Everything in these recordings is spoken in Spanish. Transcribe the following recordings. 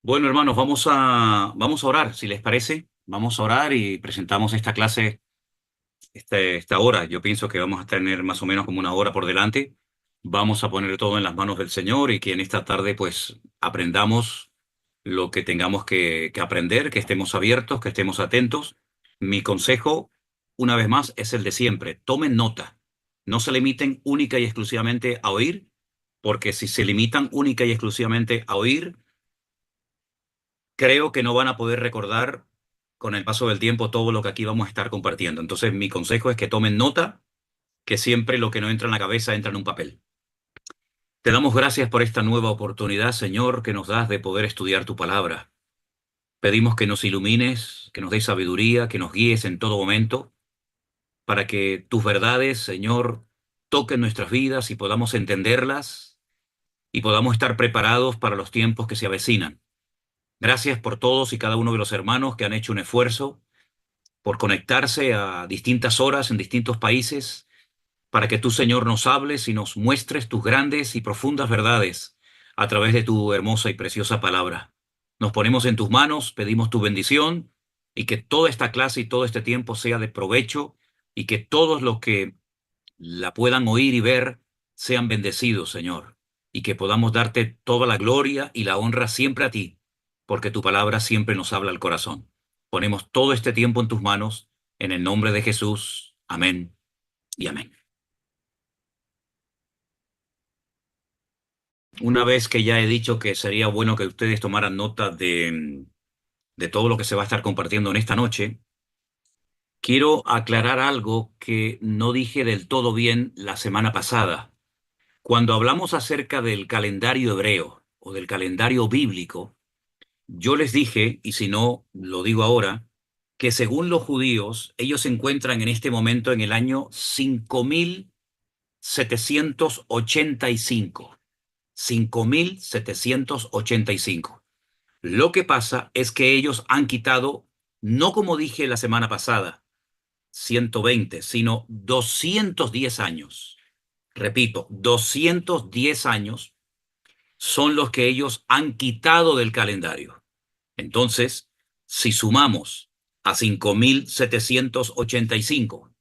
Bueno, hermanos, vamos a orar, si les parece. Vamos a orar y presentamos esta clase, esta hora. Yo pienso que vamos a tener más o menos como una hora por delante. Vamos a poner todo en las manos del Señor y que en esta tarde pues aprendamos lo que tengamos que aprender, que estemos abiertos, que estemos atentos. Mi consejo, una vez más, es el de siempre. Tomen nota. No se limiten única y exclusivamente a oír, porque si se limitan única y exclusivamente a oír, creo que no van a poder recordar con el paso del tiempo todo lo que aquí vamos a estar compartiendo. Entonces, mi consejo es que tomen nota, que siempre lo que no entra en la cabeza entra en un papel. Te damos gracias por esta nueva oportunidad, Señor, que nos das de poder estudiar tu palabra. Pedimos que nos ilumines, que nos des sabiduría, que nos guíes en todo momento, para que tus verdades, Señor, toquen nuestras vidas y podamos entenderlas y podamos estar preparados para los tiempos que se avecinan. Gracias por todos y cada uno de los hermanos que han hecho un esfuerzo por conectarse a distintas horas en distintos países, para que tú, Señor, nos hables y nos muestres tus grandes y profundas verdades a través de tu hermosa y preciosa palabra. Nos ponemos en tus manos, pedimos tu bendición y que toda esta clase y todo este tiempo sea de provecho y que todos los que la puedan oír y ver sean bendecidos, Señor, y que podamos darte toda la gloria y la honra siempre a ti, porque tu palabra siempre nos habla al corazón. Ponemos todo este tiempo en tus manos, en el nombre de Jesús. Amén y amén. Una vez que ya he dicho que sería bueno que ustedes tomaran nota de todo lo que se va a estar compartiendo en esta noche, quiero aclarar algo que no dije del todo bien la semana pasada. Cuando hablamos acerca del calendario hebreo o del calendario bíblico, yo les dije, y si no, lo digo ahora, que según los judíos, ellos se encuentran en este momento en el año 5785. 5785. Lo que pasa es que ellos han quitado, no como dije la semana pasada, 120, sino 210 años. Repito, 210 años son los que ellos han quitado del calendario. Entonces, si sumamos a 5785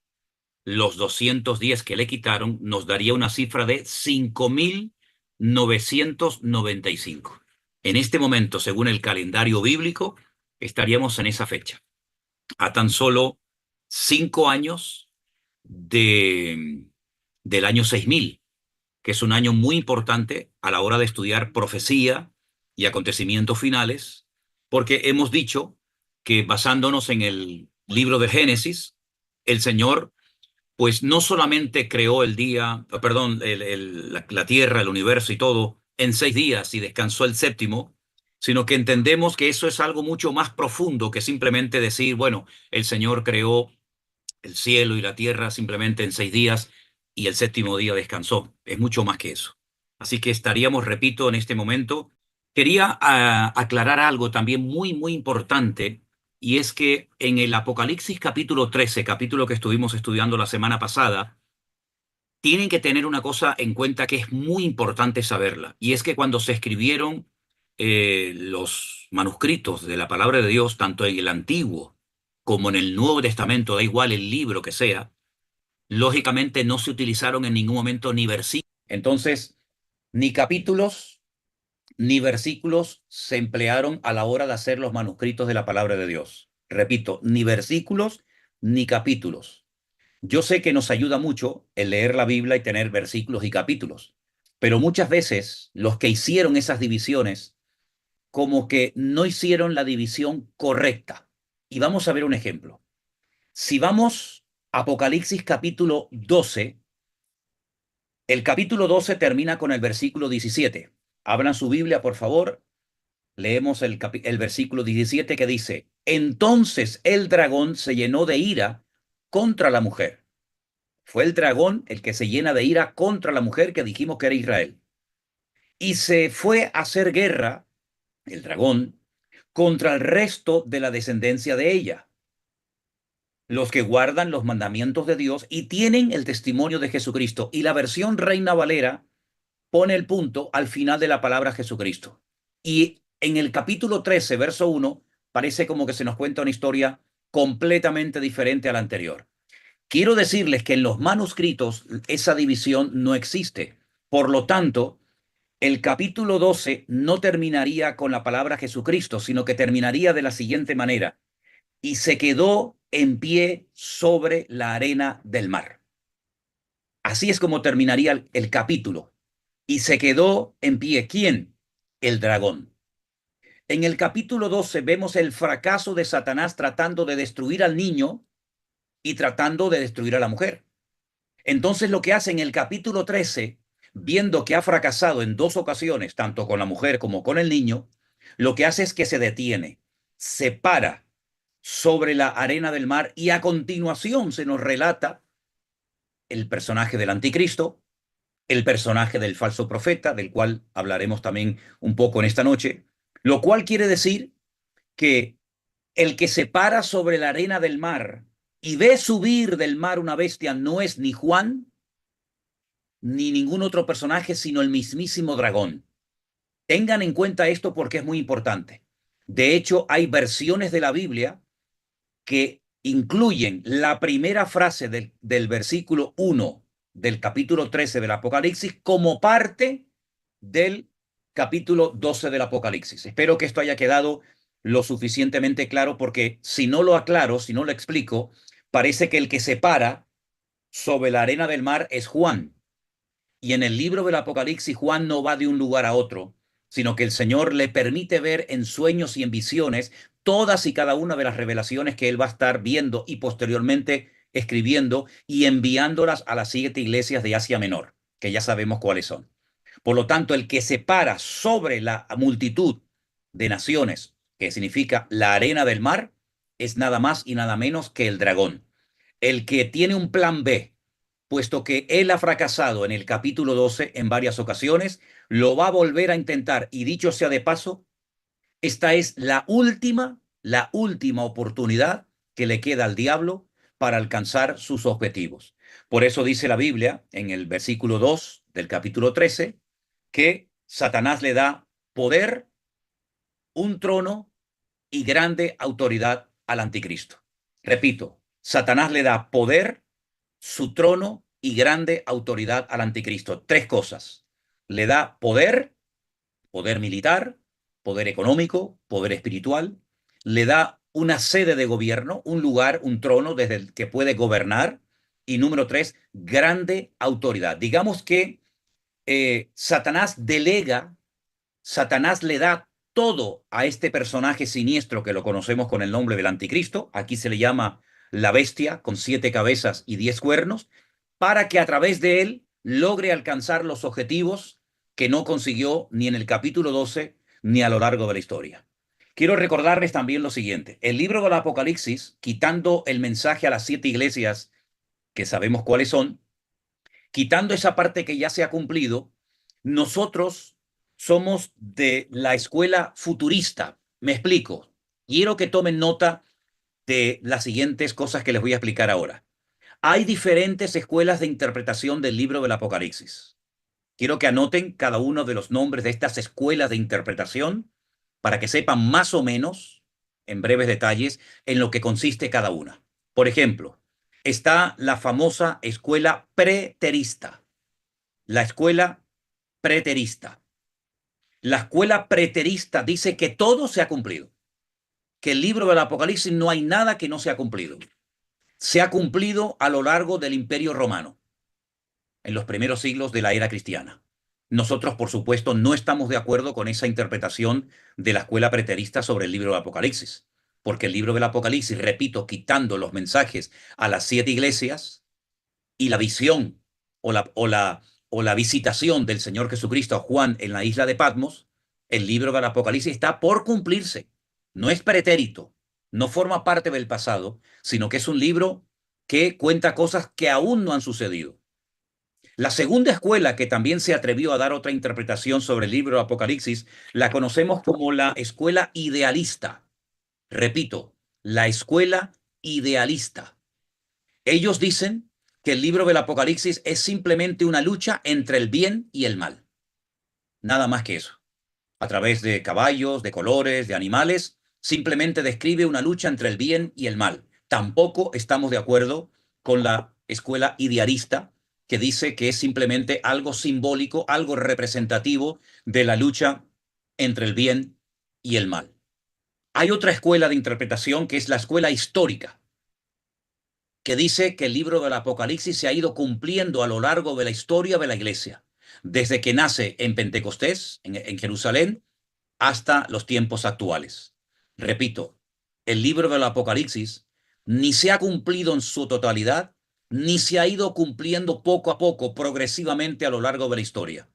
los 210 que le quitaron, nos daría una cifra de 5995. En este momento, según el calendario bíblico, estaríamos en esa fecha, a tan solo 5 años de, del año 6000, que es un año muy importante a la hora de estudiar profecía y acontecimientos finales, porque hemos dicho que basándonos en el libro de Génesis, el Señor pues no solamente creó el día, perdón, la tierra, el universo y todo en 6 días y descansó el séptimo, sino que entendemos que eso es algo mucho más profundo que simplemente decir, bueno, el Señor creó el cielo y la tierra simplemente en 6 días y el séptimo día descansó. Es mucho más que eso. Así que estaríamos, repito, en este momento. Quería aclarar algo también muy, muy importante, y es que en el Apocalipsis capítulo 13, capítulo que estuvimos estudiando la semana pasada, tienen que tener una cosa en cuenta que es muy importante saberla, y es que cuando se escribieron los manuscritos de la palabra de Dios, tanto en el Antiguo como en el Nuevo Testamento, da igual el libro que sea, lógicamente no se utilizaron en ningún momento ni versículos. Entonces, ni capítulos ni versículos se emplearon a la hora de hacer los manuscritos de la palabra de Dios. Repito, ni versículos ni capítulos. Yo sé que nos ayuda mucho el leer la Biblia y tener versículos y capítulos, pero muchas veces los que hicieron esas divisiones como que no hicieron la división correcta. Y vamos a ver un ejemplo. Si vamos a Apocalipsis capítulo 12, el capítulo 12 termina con el versículo 17. Abran su Biblia, por favor. Leemos el versículo 17 que dice, entonces el dragón se llenó de ira contra la mujer. Fue el dragón el que se llena de ira contra la mujer que dijimos que era Israel. Y se fue a hacer guerra, el dragón, contra el resto de la descendencia de ella, los que guardan los mandamientos de Dios y tienen el testimonio de Jesucristo. Y la versión Reina Valera pone el punto al final de la palabra Jesucristo. Y En el capítulo 13, verso 1, parece como que se nos cuenta una historia completamente diferente a la anterior. Quiero decirles que en los manuscritos esa división no existe. Por lo tanto, el capítulo 12 no terminaría con la palabra Jesucristo, sino que terminaría de la siguiente manera: y se quedó en pie sobre la arena del mar. Así es como terminaría el capítulo. Y se quedó en pie. ¿Quién? El dragón. En el capítulo 12 vemos el fracaso de Satanás tratando de destruir al niño y tratando de destruir a la mujer. Entonces lo que hace en el capítulo 13, viendo que ha fracasado en dos ocasiones, tanto con la mujer como con el niño, lo que hace es que se detiene, se para sobre la arena del mar y a continuación se nos relata el personaje del anticristo, el personaje del falso profeta, del cual hablaremos también un poco en esta noche, lo cual quiere decir que el que se para sobre la arena del mar y ve subir del mar una bestia no es ni Juan ni ningún otro personaje, sino el mismísimo dragón. Tengan en cuenta esto porque es muy importante. De hecho, hay versiones de la Biblia que incluyen la primera frase del versículo 1 del capítulo 13 del Apocalipsis como parte del capítulo 12 del Apocalipsis. Espero que esto haya quedado lo suficientemente claro, porque si no lo aclaro, si no lo explico, parece que el que se para sobre la arena del mar es Juan. Y en el libro del Apocalipsis, Juan no va de un lugar a otro, sino que el Señor le permite ver en sueños y en visiones todas y cada una de las revelaciones que él va a estar viendo y posteriormente escribiendo y enviándolas a las 7 iglesias de Asia Menor, que ya sabemos cuáles son. Por lo tanto, el que se para sobre la multitud de naciones, que significa la arena del mar, es nada más y nada menos que el dragón. El que tiene un plan B, puesto que él ha fracasado en el capítulo 12 en varias ocasiones, lo va a volver a intentar. Y dicho sea de paso, esta es la última oportunidad que le queda al diablo para alcanzar sus objetivos. Por eso dice la Biblia en el versículo 2 del capítulo 13 que Satanás le da poder, un trono y grande autoridad al anticristo. Repito, Satanás le da poder, su trono y grande autoridad al anticristo. Tres cosas. Le da poder, poder militar, poder económico, poder espiritual. Le da una sede de gobierno, un lugar, un trono desde el que puede gobernar. Y número tres, grande autoridad. Digamos que Satanás le da todo a este personaje siniestro que lo conocemos con el nombre del anticristo. Aquí se le llama la bestia con 7 cabezas y 10 cuernos, para que a través de él logre alcanzar los objetivos que no consiguió ni en el capítulo 12 ni a lo largo de la historia. Quiero recordarles también lo siguiente: el libro del Apocalipsis, quitando el mensaje a las 7 iglesias, que sabemos cuáles son, quitando esa parte que ya se ha cumplido, nosotros somos de la escuela futurista. Me explico. Quiero que tomen nota de las siguientes cosas que les voy a explicar ahora. Hay diferentes escuelas de interpretación del libro del Apocalipsis. Quiero que anoten cada uno de los nombres de estas escuelas de interpretación para que sepan más o menos, en breves detalles, en lo que consiste cada una. Por ejemplo, está la famosa escuela preterista. La escuela preterista. La escuela preterista dice que todo se ha cumplido, que el libro del Apocalipsis no hay nada que no se ha cumplido. Se ha cumplido a lo largo del Imperio Romano, en los primeros siglos de la era cristiana. Nosotros, por supuesto, no estamos de acuerdo con esa interpretación de la escuela preterista sobre el libro del Apocalipsis, porque el libro del Apocalipsis, repito, quitando los mensajes a las 7 iglesias y la visión o la visitación del Señor Jesucristo a Juan en la isla de Patmos, el libro del Apocalipsis está por cumplirse. No es pretérito, no forma parte del pasado, sino que es un libro que cuenta cosas que aún no han sucedido. La segunda escuela que también se atrevió a dar otra interpretación sobre el libro Apocalipsis la conocemos como la escuela idealista. Repito, la escuela idealista. Ellos dicen que el libro del Apocalipsis es simplemente una lucha entre el bien y el mal. Nada más que eso. a través de caballos, de colores, de animales, simplemente describe una lucha entre el bien y el mal. Tampoco estamos de acuerdo con la escuela idealista, que dice que es simplemente algo simbólico, algo representativo de la lucha entre el bien y el mal. Hay otra escuela de interpretación que es la escuela histórica, que dice que el libro del Apocalipsis se ha ido cumpliendo a lo largo de la historia de la Iglesia, desde que nace en Pentecostés, en Jerusalén, hasta los tiempos actuales. Repito, el libro del Apocalipsis ni se ha cumplido en su totalidad, ni se ha ido cumpliendo poco a poco, progresivamente a lo largo de la historia.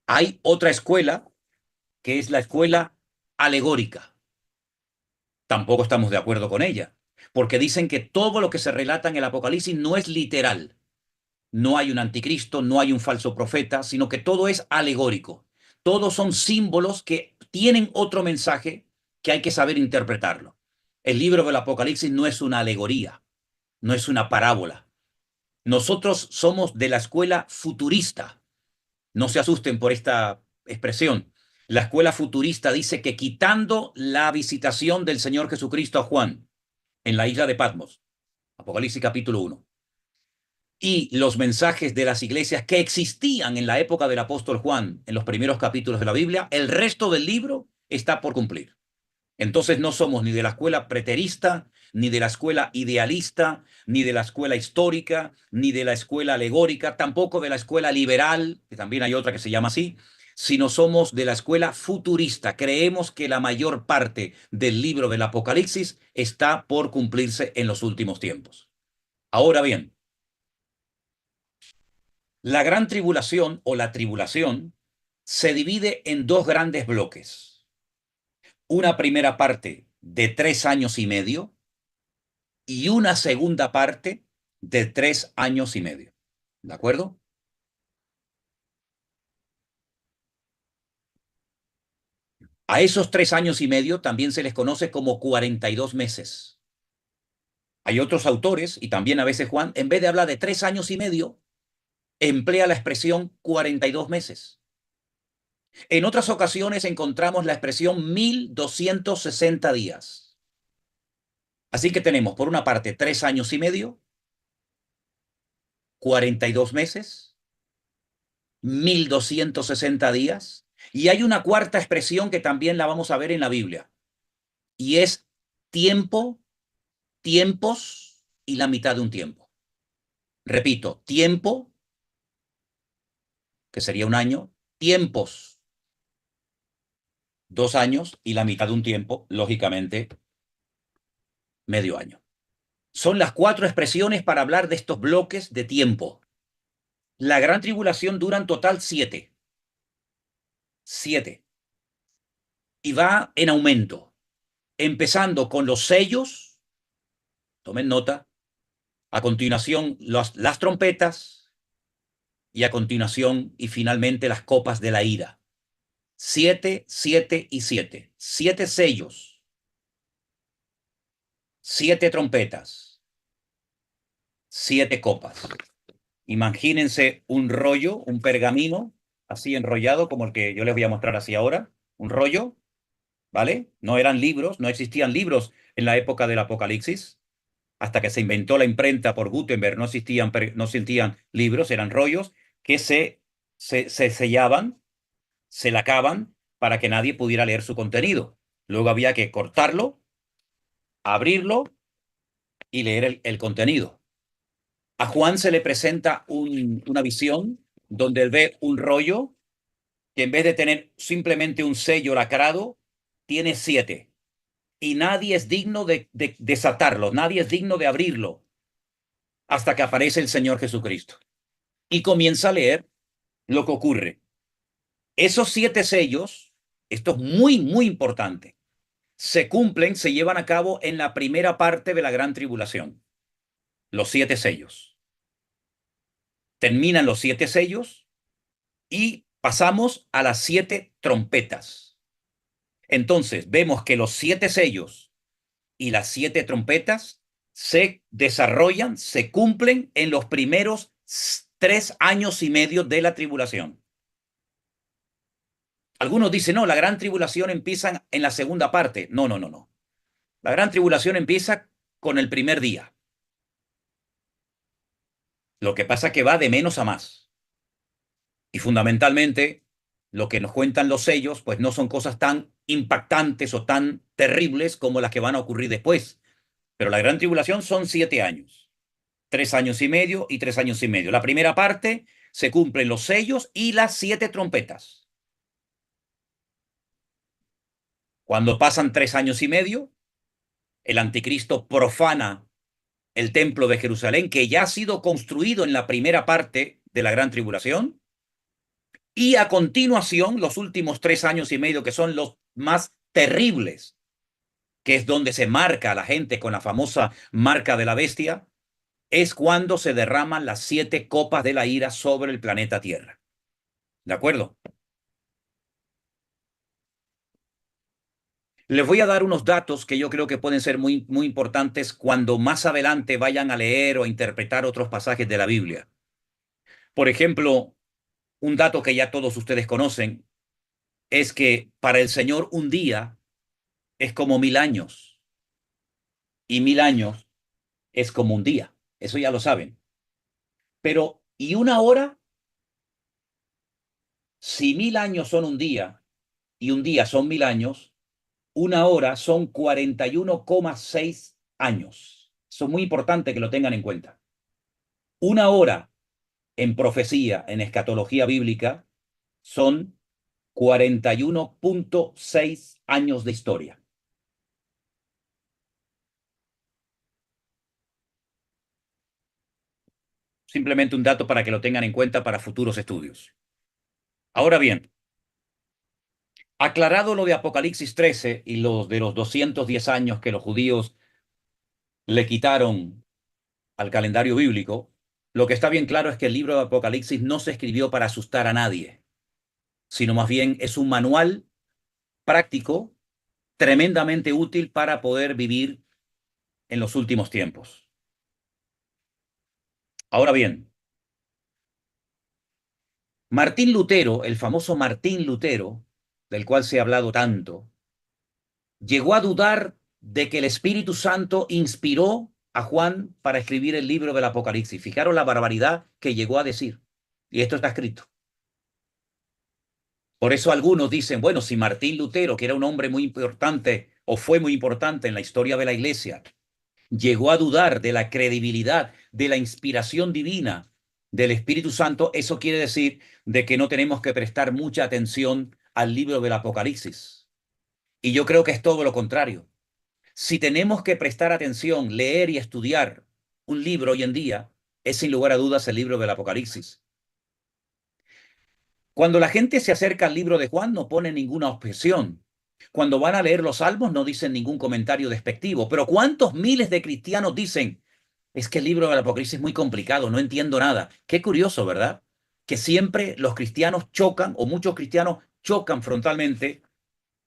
Hay otra escuela, que es la escuela alegórica. Tampoco estamos de acuerdo con ella, porque dicen que todo lo que se relata en el Apocalipsis no es literal. No hay un anticristo, no hay un falso profeta, sino que todo es alegórico. Todos son símbolos que tienen otro mensaje que hay que saber interpretarlo. El libro del Apocalipsis no es una alegoría, no es una parábola. Nosotros somos de la escuela futurista. No se asusten por esta expresión. La escuela futurista dice que quitando la visitación del Señor Jesucristo a Juan en la isla de Patmos, Apocalipsis capítulo 1, y los mensajes de las iglesias que existían en la época del apóstol Juan, en los primeros capítulos de la Biblia, el resto del libro está por cumplir. Entonces no somos ni de la escuela preterista, ni de la escuela idealista, ni de la escuela histórica, ni de la escuela alegórica, tampoco de la escuela liberal, que también hay otra que se llama así, sino somos de la escuela futurista. Creemos que la mayor parte del libro del Apocalipsis está por cumplirse en los últimos tiempos. Ahora bien, la gran tribulación o la tribulación se divide en dos grandes bloques. Una primera parte de 3 años y medio y una segunda parte de 3 años y medio. ¿De acuerdo? A esos 3 años y medio también se les conoce como 42 meses. Hay otros autores, y también a veces Juan, en vez de hablar de 3 años y medio, emplea la expresión 42 meses. En otras ocasiones encontramos la expresión 1260 días. Así que tenemos, por una parte, 3 años y medio, 42 meses, 1260 días, y hay una cuarta expresión que también la vamos a ver en la Biblia, y es tiempo, tiempos y la mitad de un tiempo. Repito, tiempo, que sería un año, tiempos, 2 años, y la mitad de un tiempo, lógicamente, medio año. Son las cuatro expresiones para hablar de estos bloques de tiempo. La gran tribulación dura en total 7. 7. Y va en aumento, empezando con los sellos, tomen nota, a continuación las trompetas y a continuación y finalmente las copas de la ira. 7, 7 y 7. 7 sellos, 7 trompetas, 7 copas. Imagínense un rollo, un pergamino, así enrollado como el que yo les voy a mostrar así ahora, un rollo, ¿vale? No eran libros, no existían libros en la época del Apocalipsis. Hasta que se inventó la imprenta por Gutenberg, no existían libros, eran rollos que se sellaban, se lacaban para que nadie pudiera leer su contenido. Luego había que cortarlo, abrirlo y leer el contenido. A Juan se le presenta una visión donde él ve un rollo que en vez de tener simplemente un sello lacrado, tiene 7. Y nadie es digno de desatarlo, nadie es digno de abrirlo hasta que aparece el Señor Jesucristo. Y comienza a leer lo que ocurre. Esos 7 sellos, esto es muy, muy importante, se cumplen, se llevan a cabo en la primera parte de la gran tribulación. Los 7 sellos. Terminan los 7 sellos y pasamos a las 7 trompetas. Entonces vemos que los 7 sellos y las 7 trompetas se desarrollan, se cumplen en los primeros 3 años y medio de la tribulación. Algunos dicen, no, la gran tribulación empieza en la segunda parte. No, no, no, no. La gran tribulación empieza con el primer día. Lo que pasa es que va de menos a más. Y fundamentalmente, lo que nos cuentan los sellos, pues no son cosas tan impactantes o tan terribles como las que van a ocurrir después. Pero la gran tribulación son 7 años. 3 años y medio y 3 años y medio. La primera parte se cumplen los sellos y las 7 trompetas. Cuando pasan 3 años y medio, el anticristo profana el templo de Jerusalén, que ya ha sido construido en la primera parte de la gran tribulación, y a continuación los últimos 3 años y medio, que son los más terribles, que es donde se marca a la gente con la famosa marca de la bestia, es cuando se derraman las 7 copas de la ira sobre el planeta Tierra. ¿De acuerdo? Les voy a dar unos datos que yo creo que pueden ser muy, muy importantes cuando más adelante vayan a leer o a interpretar otros pasajes de la Biblia. Por ejemplo, un dato que ya todos ustedes conocen es que para el Señor un día es como 1000 años y 1000 años es como un día. Eso ya lo saben. Pero, ¿y una hora? Si 1000 años son un día y un día son 1000 años, una hora son 41,6 años. Eso es muy importante que lo tengan en cuenta. Una hora en profecía, en escatología bíblica, son 41,6 años de historia. Simplemente un dato para que lo tengan en cuenta para futuros estudios. Ahora bien, aclarado lo de Apocalipsis 13 y los de los 210 años que los judíos le quitaron al calendario bíblico, lo que está bien claro es que el libro de Apocalipsis no se escribió para asustar a nadie, sino más bien es un manual práctico tremendamente útil para poder vivir en los últimos tiempos. Ahora bien, Martín Lutero, el famoso Martín Lutero, del cual se ha hablado tanto, llegó a dudar de que el Espíritu Santo inspiró a Juan para escribir el libro del Apocalipsis. Fijaros la barbaridad que llegó a decir. Y esto está escrito. Por eso algunos dicen, bueno, si Martín Lutero, que era un hombre muy importante o fue muy importante en la historia de la Iglesia, llegó a dudar de la credibilidad, de la inspiración divina del Espíritu Santo, eso quiere decir de que no tenemos que prestar mucha atención al libro del Apocalipsis. Y yo creo que es todo lo contrario. Si tenemos que prestar atención, leer y estudiar un libro hoy en día, es sin lugar a dudas el libro del Apocalipsis. Cuando la gente se acerca al libro de Juan, no pone ninguna objeción. Cuando van a leer los salmos, no dicen ningún comentario despectivo. Pero ¿cuántos miles de cristianos dicen, es que el libro del Apocalipsis es muy complicado, no entiendo nada? Qué curioso, ¿verdad? Que siempre los cristianos chocan, o muchos cristianos chocan frontalmente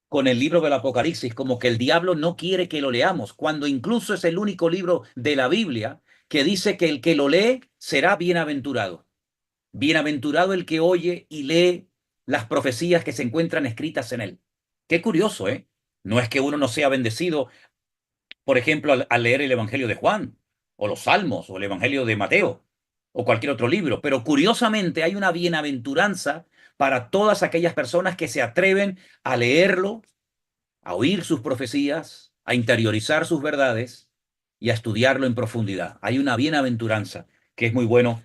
con el libro del Apocalipsis, como que el diablo no quiere que lo leamos, cuando incluso es el único libro de la Biblia que dice que el que lo lee será bienaventurado. Bienaventurado el que oye y lee las profecías que se encuentran escritas en él. Qué curioso, ¿eh? No es que uno no sea bendecido, por ejemplo, al leer el Evangelio de Juan, o los Salmos, o el Evangelio de Mateo, o cualquier otro libro, pero curiosamente hay una bienaventuranza para todas aquellas personas que se atreven a leerlo, a oír sus profecías, a interiorizar sus verdades y a estudiarlo en profundidad. Hay una bienaventuranza que es muy bueno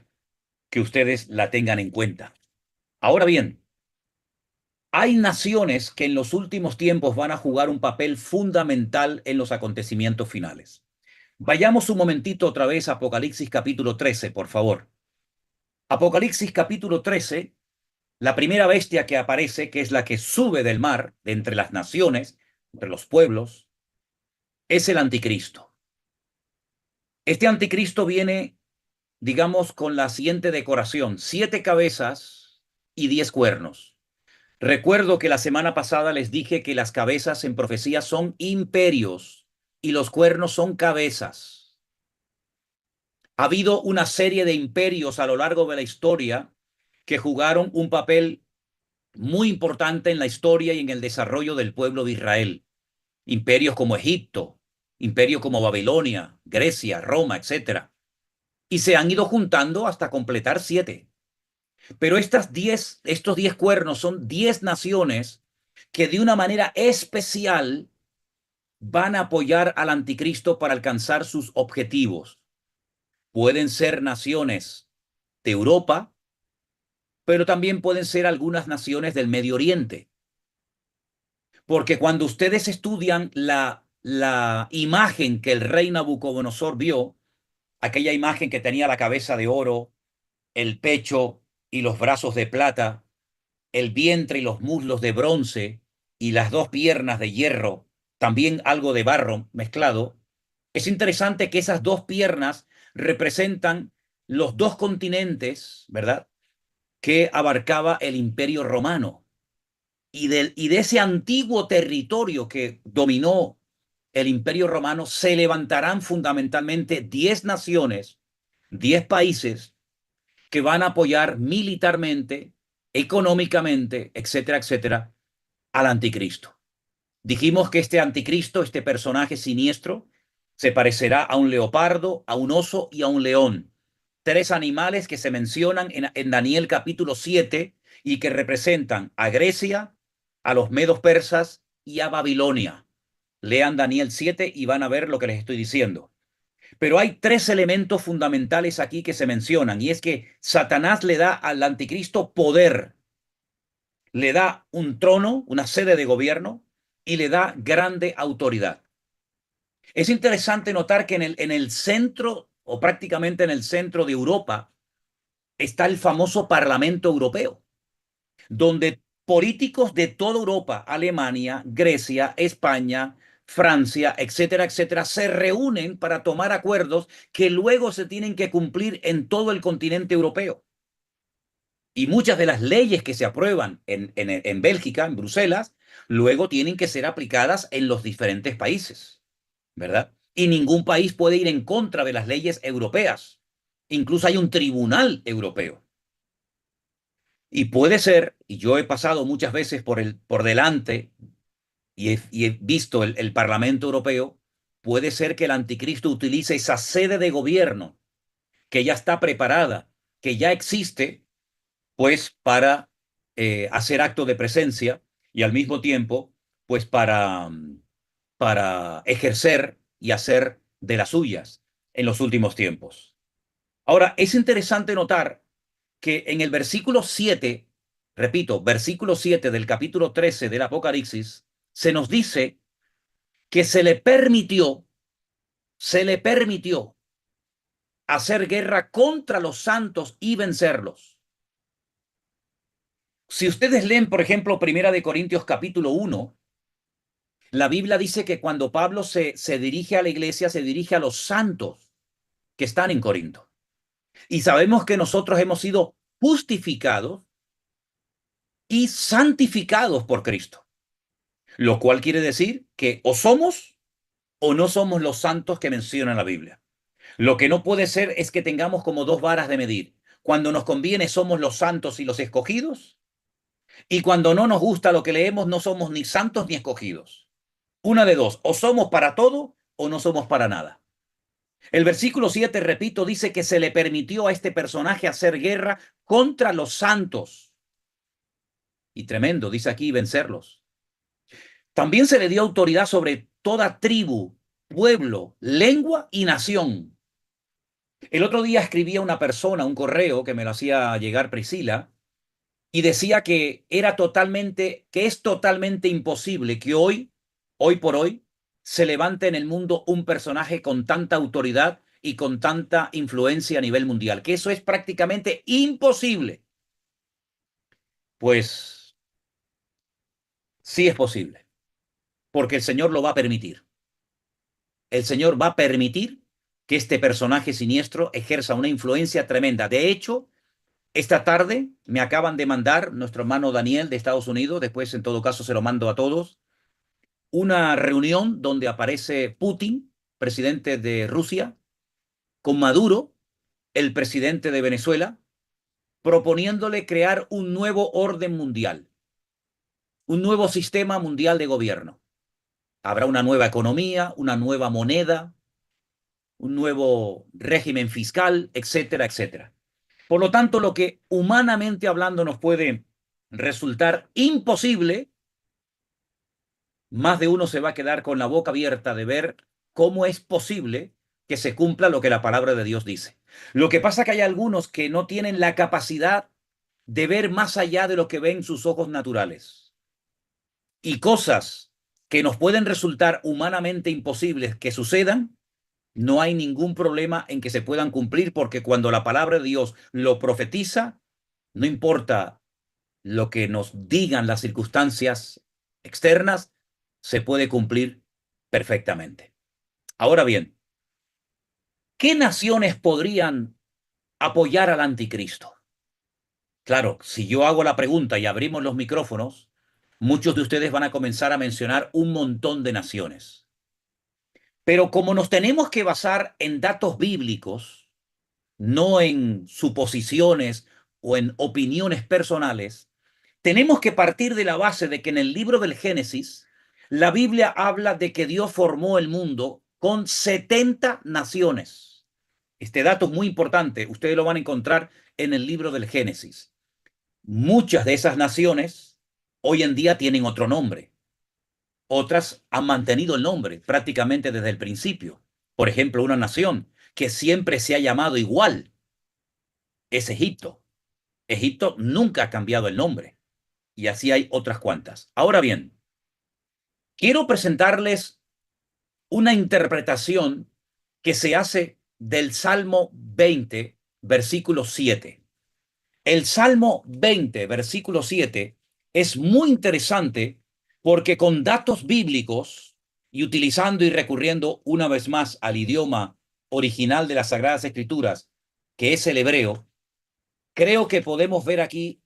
que ustedes la tengan en cuenta. Ahora bien, hay naciones que en los últimos tiempos van a jugar un papel fundamental en los acontecimientos finales. Vayamos un momentito otra vez a Apocalipsis capítulo 13, por favor. Apocalipsis capítulo 13, la primera bestia que aparece, que es la que sube del mar, de entre las naciones, entre los pueblos, es el anticristo. Este anticristo viene, digamos, con la siguiente decoración: 7 cabezas y 10 cuernos. Recuerdo que la semana pasada les dije que las cabezas en profecía son imperios y los cuernos son cabezas. Ha habido una serie de imperios a lo largo de la historia que jugaron un papel muy importante en la historia y en el desarrollo del pueblo de Israel. Imperios como Egipto, imperios como Babilonia, Grecia, Roma, etcétera. Y se han ido juntando hasta completar 7. Pero estos 10 cuernos son 10 naciones que de una manera especial van a apoyar al anticristo para alcanzar sus objetivos. Pueden ser naciones de Europa, pero también pueden ser algunas naciones del Medio Oriente. Porque cuando ustedes estudian la imagen que el rey Nabucodonosor vio, aquella imagen que tenía la cabeza de oro, el pecho y los brazos de plata, el vientre y los muslos de bronce y las dos piernas de hierro, también algo de barro mezclado, es interesante que esas dos piernas representan los dos continentes, ¿verdad?, que abarcaba el Imperio Romano. Y de ese antiguo territorio que dominó el Imperio Romano se levantarán fundamentalmente 10 naciones, 10 países que van a apoyar militarmente, económicamente, etcétera, etcétera, al anticristo. Dijimos que este anticristo, este personaje siniestro, se parecerá a un leopardo, a un oso y a un león. 3 animales que se mencionan en Daniel capítulo 7 y que representan a Grecia, a los medos persas y a Babilonia. Lean Daniel 7 y van a ver lo que les estoy diciendo. Pero hay 3 elementos fundamentales aquí que se mencionan, y es que Satanás le da al anticristo poder, le da un trono, una sede de gobierno, y le da grande autoridad. Es interesante notar que en el centro, o prácticamente en el centro de Europa, está el famoso Parlamento Europeo, donde políticos de toda Europa, Alemania, Grecia, España, Francia, etcétera, etcétera, se reúnen para tomar acuerdos que luego se tienen que cumplir en todo el continente europeo. Y muchas de las leyes que se aprueban en Bélgica, en Bruselas, luego tienen que ser aplicadas en los diferentes países, ¿verdad? Y ningún país puede ir en contra de las leyes europeas. Incluso hay un tribunal europeo. Y puede ser, y yo he pasado muchas veces por delante y he visto el Parlamento Europeo, puede ser que el anticristo utilice esa sede de gobierno que ya está preparada, que ya existe, pues para hacer acto de presencia y al mismo tiempo, pues para ejercer y hacer de las suyas en los últimos tiempos. Ahora, es interesante notar que en el versículo 7, repito, versículo 7 del capítulo 13 del Apocalipsis, se nos dice que se le permitió hacer guerra contra los santos y vencerlos. Si ustedes leen, por ejemplo, Primera de Corintios capítulo 1, la Biblia dice que cuando Pablo se dirige a la iglesia, se dirige a los santos que están en Corinto. Y sabemos que nosotros hemos sido justificados y santificados por Cristo, lo cual quiere decir que o somos o no somos los santos que menciona la Biblia. Lo que no puede ser es que tengamos como dos varas de medir. Cuando nos conviene somos los santos y los escogidos, y cuando no nos gusta lo que leemos no somos ni santos ni escogidos. Una de dos, o somos para todo o no somos para nada. El versículo 7, repito, dice que se le permitió a este personaje hacer guerra contra los santos. Y tremendo, dice aquí, vencerlos. También se le dio autoridad sobre toda tribu, pueblo, lengua y nación. El otro día escribía una persona, un correo que me lo hacía llegar Priscila, y decía que que es totalmente imposible que hoy por hoy, se levante en el mundo un personaje con tanta autoridad y con tanta influencia a nivel mundial, que eso es prácticamente imposible. Pues sí es posible, porque el Señor lo va a permitir. El Señor va a permitir que este personaje siniestro ejerza una influencia tremenda. De hecho, esta tarde me acaban de mandar nuestro hermano Daniel de Estados Unidos, después en todo caso se lo mando a todos, una reunión donde aparece Putin, presidente de Rusia, con Maduro, el presidente de Venezuela, proponiéndole crear un nuevo orden mundial. un nuevo sistema mundial de gobierno. Habrá una nueva economía, una nueva moneda, un nuevo régimen fiscal, etcétera, etcétera. Por lo tanto, lo que humanamente hablando nos puede resultar imposible, más de uno se va a quedar con la boca abierta de ver cómo es posible que se cumpla lo que la palabra de Dios dice. Lo que pasa es que hay algunos que no tienen la capacidad de ver más allá de lo que ven sus ojos naturales. Y cosas que nos pueden resultar humanamente imposibles que sucedan, no hay ningún problema en que se puedan cumplir, porque cuando la palabra de Dios lo profetiza, no importa lo que nos digan las circunstancias externas, se puede cumplir perfectamente. Ahora bien, ¿qué naciones podrían apoyar al anticristo? Claro, si yo hago la pregunta y abrimos los micrófonos, muchos de ustedes van a comenzar a mencionar un montón de naciones. Pero como nos tenemos que basar en datos bíblicos, no en suposiciones o en opiniones personales, tenemos que partir de la base de que en el libro del Génesis, la Biblia habla de que Dios formó el mundo con 70 naciones. Este dato es muy importante, ustedes lo van a encontrar en el libro del Génesis. Muchas de esas naciones hoy en día tienen otro nombre. Otras han mantenido el nombre prácticamente desde el principio. Por ejemplo, una nación que siempre se ha llamado igual es Egipto. Egipto nunca ha cambiado el nombre. Y así hay otras cuantas. Ahora bien, quiero presentarles una interpretación que se hace del Salmo 20, versículo 7. El Salmo 20, versículo 7 es muy interesante porque con datos bíblicos y utilizando y recurriendo una vez más al idioma original de las Sagradas Escrituras, que es el hebreo, creo que podemos ver aquí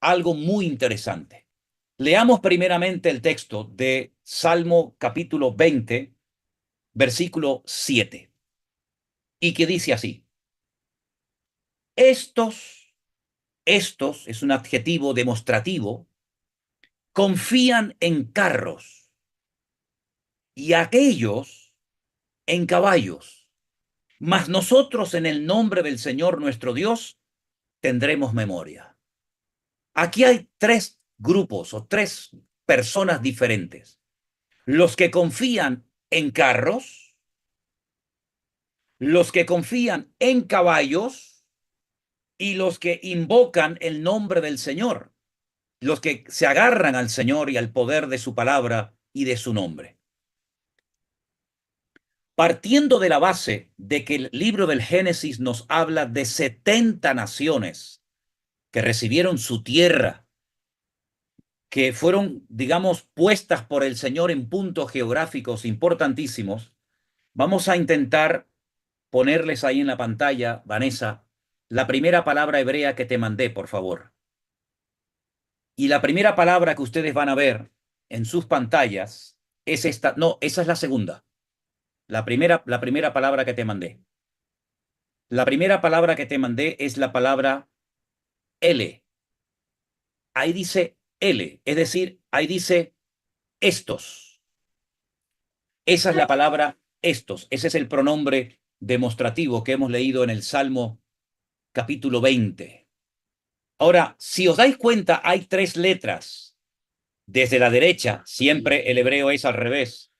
algo muy interesante. Leamos primeramente el texto de Salmo capítulo 20, versículo 7, y que dice así: estos es un adjetivo demostrativo, confían en carros y aquellos en caballos, mas nosotros en el nombre del Señor nuestro Dios tendremos memoria. Aquí hay tres grupos o tres personas diferentes: los que confían en carros, los que confían en caballos y los que invocan el nombre del Señor, los que se agarran al Señor y al poder de su palabra y de su nombre. Partiendo de la base de que el libro del Génesis nos habla de 70 naciones que recibieron su tierra, que fueron, digamos, puestas por el Señor en puntos geográficos importantísimos, vamos a intentar ponerles ahí en la pantalla, Vanessa, la primera palabra hebrea que te mandé, por favor. Y la primera palabra que ustedes van a ver en sus pantallas es esta. No, esa es la segunda. La primera palabra que te mandé. La primera palabra que te mandé es la palabra L. Ahí dice L, es decir, ahí dice estos. Esa es la palabra estos. Ese es el pronombre demostrativo que hemos leído en el Salmo capítulo 20. Ahora, si os dais cuenta, hay tres letras. Desde la derecha, siempre el hebreo es al revés,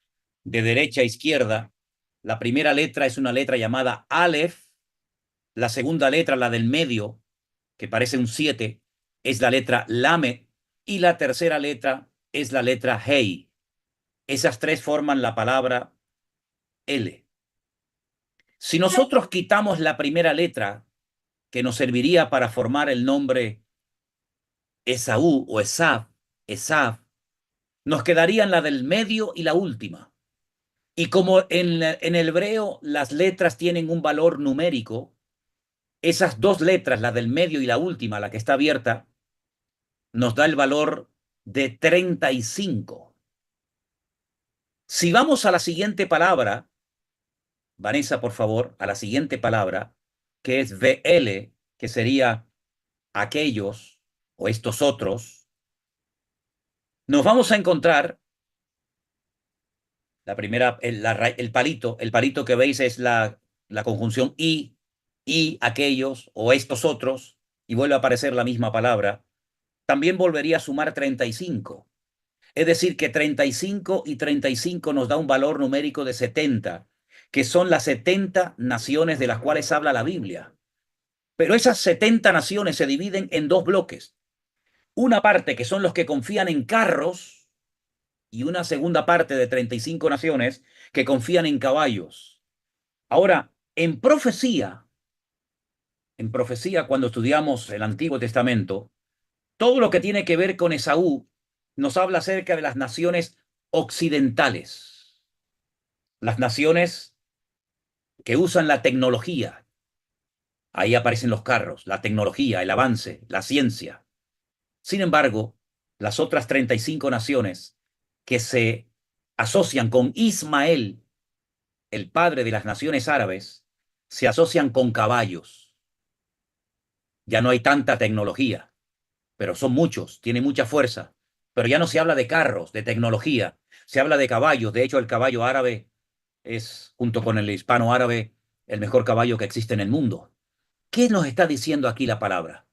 de derecha a izquierda. La primera letra es una letra llamada Aleph, la segunda letra, la del medio, que parece un 7, es la letra Lamed, y la tercera letra es la letra Hei. Esas tres forman la palabra L. Si nosotros quitamos la primera letra, que nos serviría para formar el nombre Esaú o Esav, nos quedarían la del medio y la última. Y como en el hebreo las letras tienen un valor numérico, esas dos letras, la del medio y la última, la que está abierta, nos da el valor de 35. Si vamos a la siguiente palabra, Vanessa, por favor, a la siguiente palabra, que es VL, que sería aquellos o estos otros, nos vamos a encontrar la primera, el palito que veis es la conjunción y aquellos o estos otros, y vuelve a aparecer la misma palabra. También volvería a sumar 35. Es decir, que 35 y 35 nos da un valor numérico de 70, que son las 70 naciones de las cuales habla la Biblia. Pero esas 70 naciones se dividen en dos bloques. Una parte que son los que confían en carros y una segunda parte de 35 naciones que confían en caballos. Ahora, en profecía, cuando estudiamos el Antiguo Testamento, todo lo que tiene que ver con Esaú nos habla acerca de las naciones occidentales, las naciones que usan la tecnología. Ahí aparecen los carros, la tecnología, el avance, la ciencia. Sin embargo, las otras 35 naciones que se asocian con Ismael, el padre de las naciones árabes, se asocian con caballos. Ya no hay tanta tecnología, pero son muchos, tienen mucha fuerza. Pero ya no se habla de carros, de tecnología, se habla de caballos. De hecho, el caballo árabe es, junto con el hispano árabe, el mejor caballo que existe en el mundo. ¿Qué nos está diciendo aquí la palabra?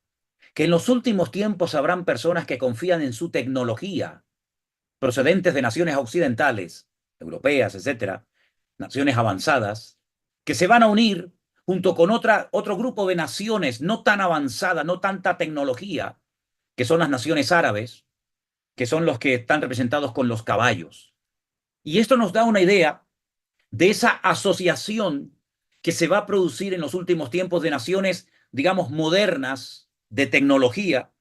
Que en los últimos tiempos habrán personas que confían en su tecnología, procedentes de naciones occidentales, europeas, etcétera, naciones avanzadas, que se van a unir junto con otro grupo de naciones no tan avanzadas, no tanta tecnología, que son las naciones árabes, que son los que están representados con los caballos. Y esto nos da una idea de esa asociación que se va a producir en los últimos tiempos de naciones, digamos, modernas, de tecnología,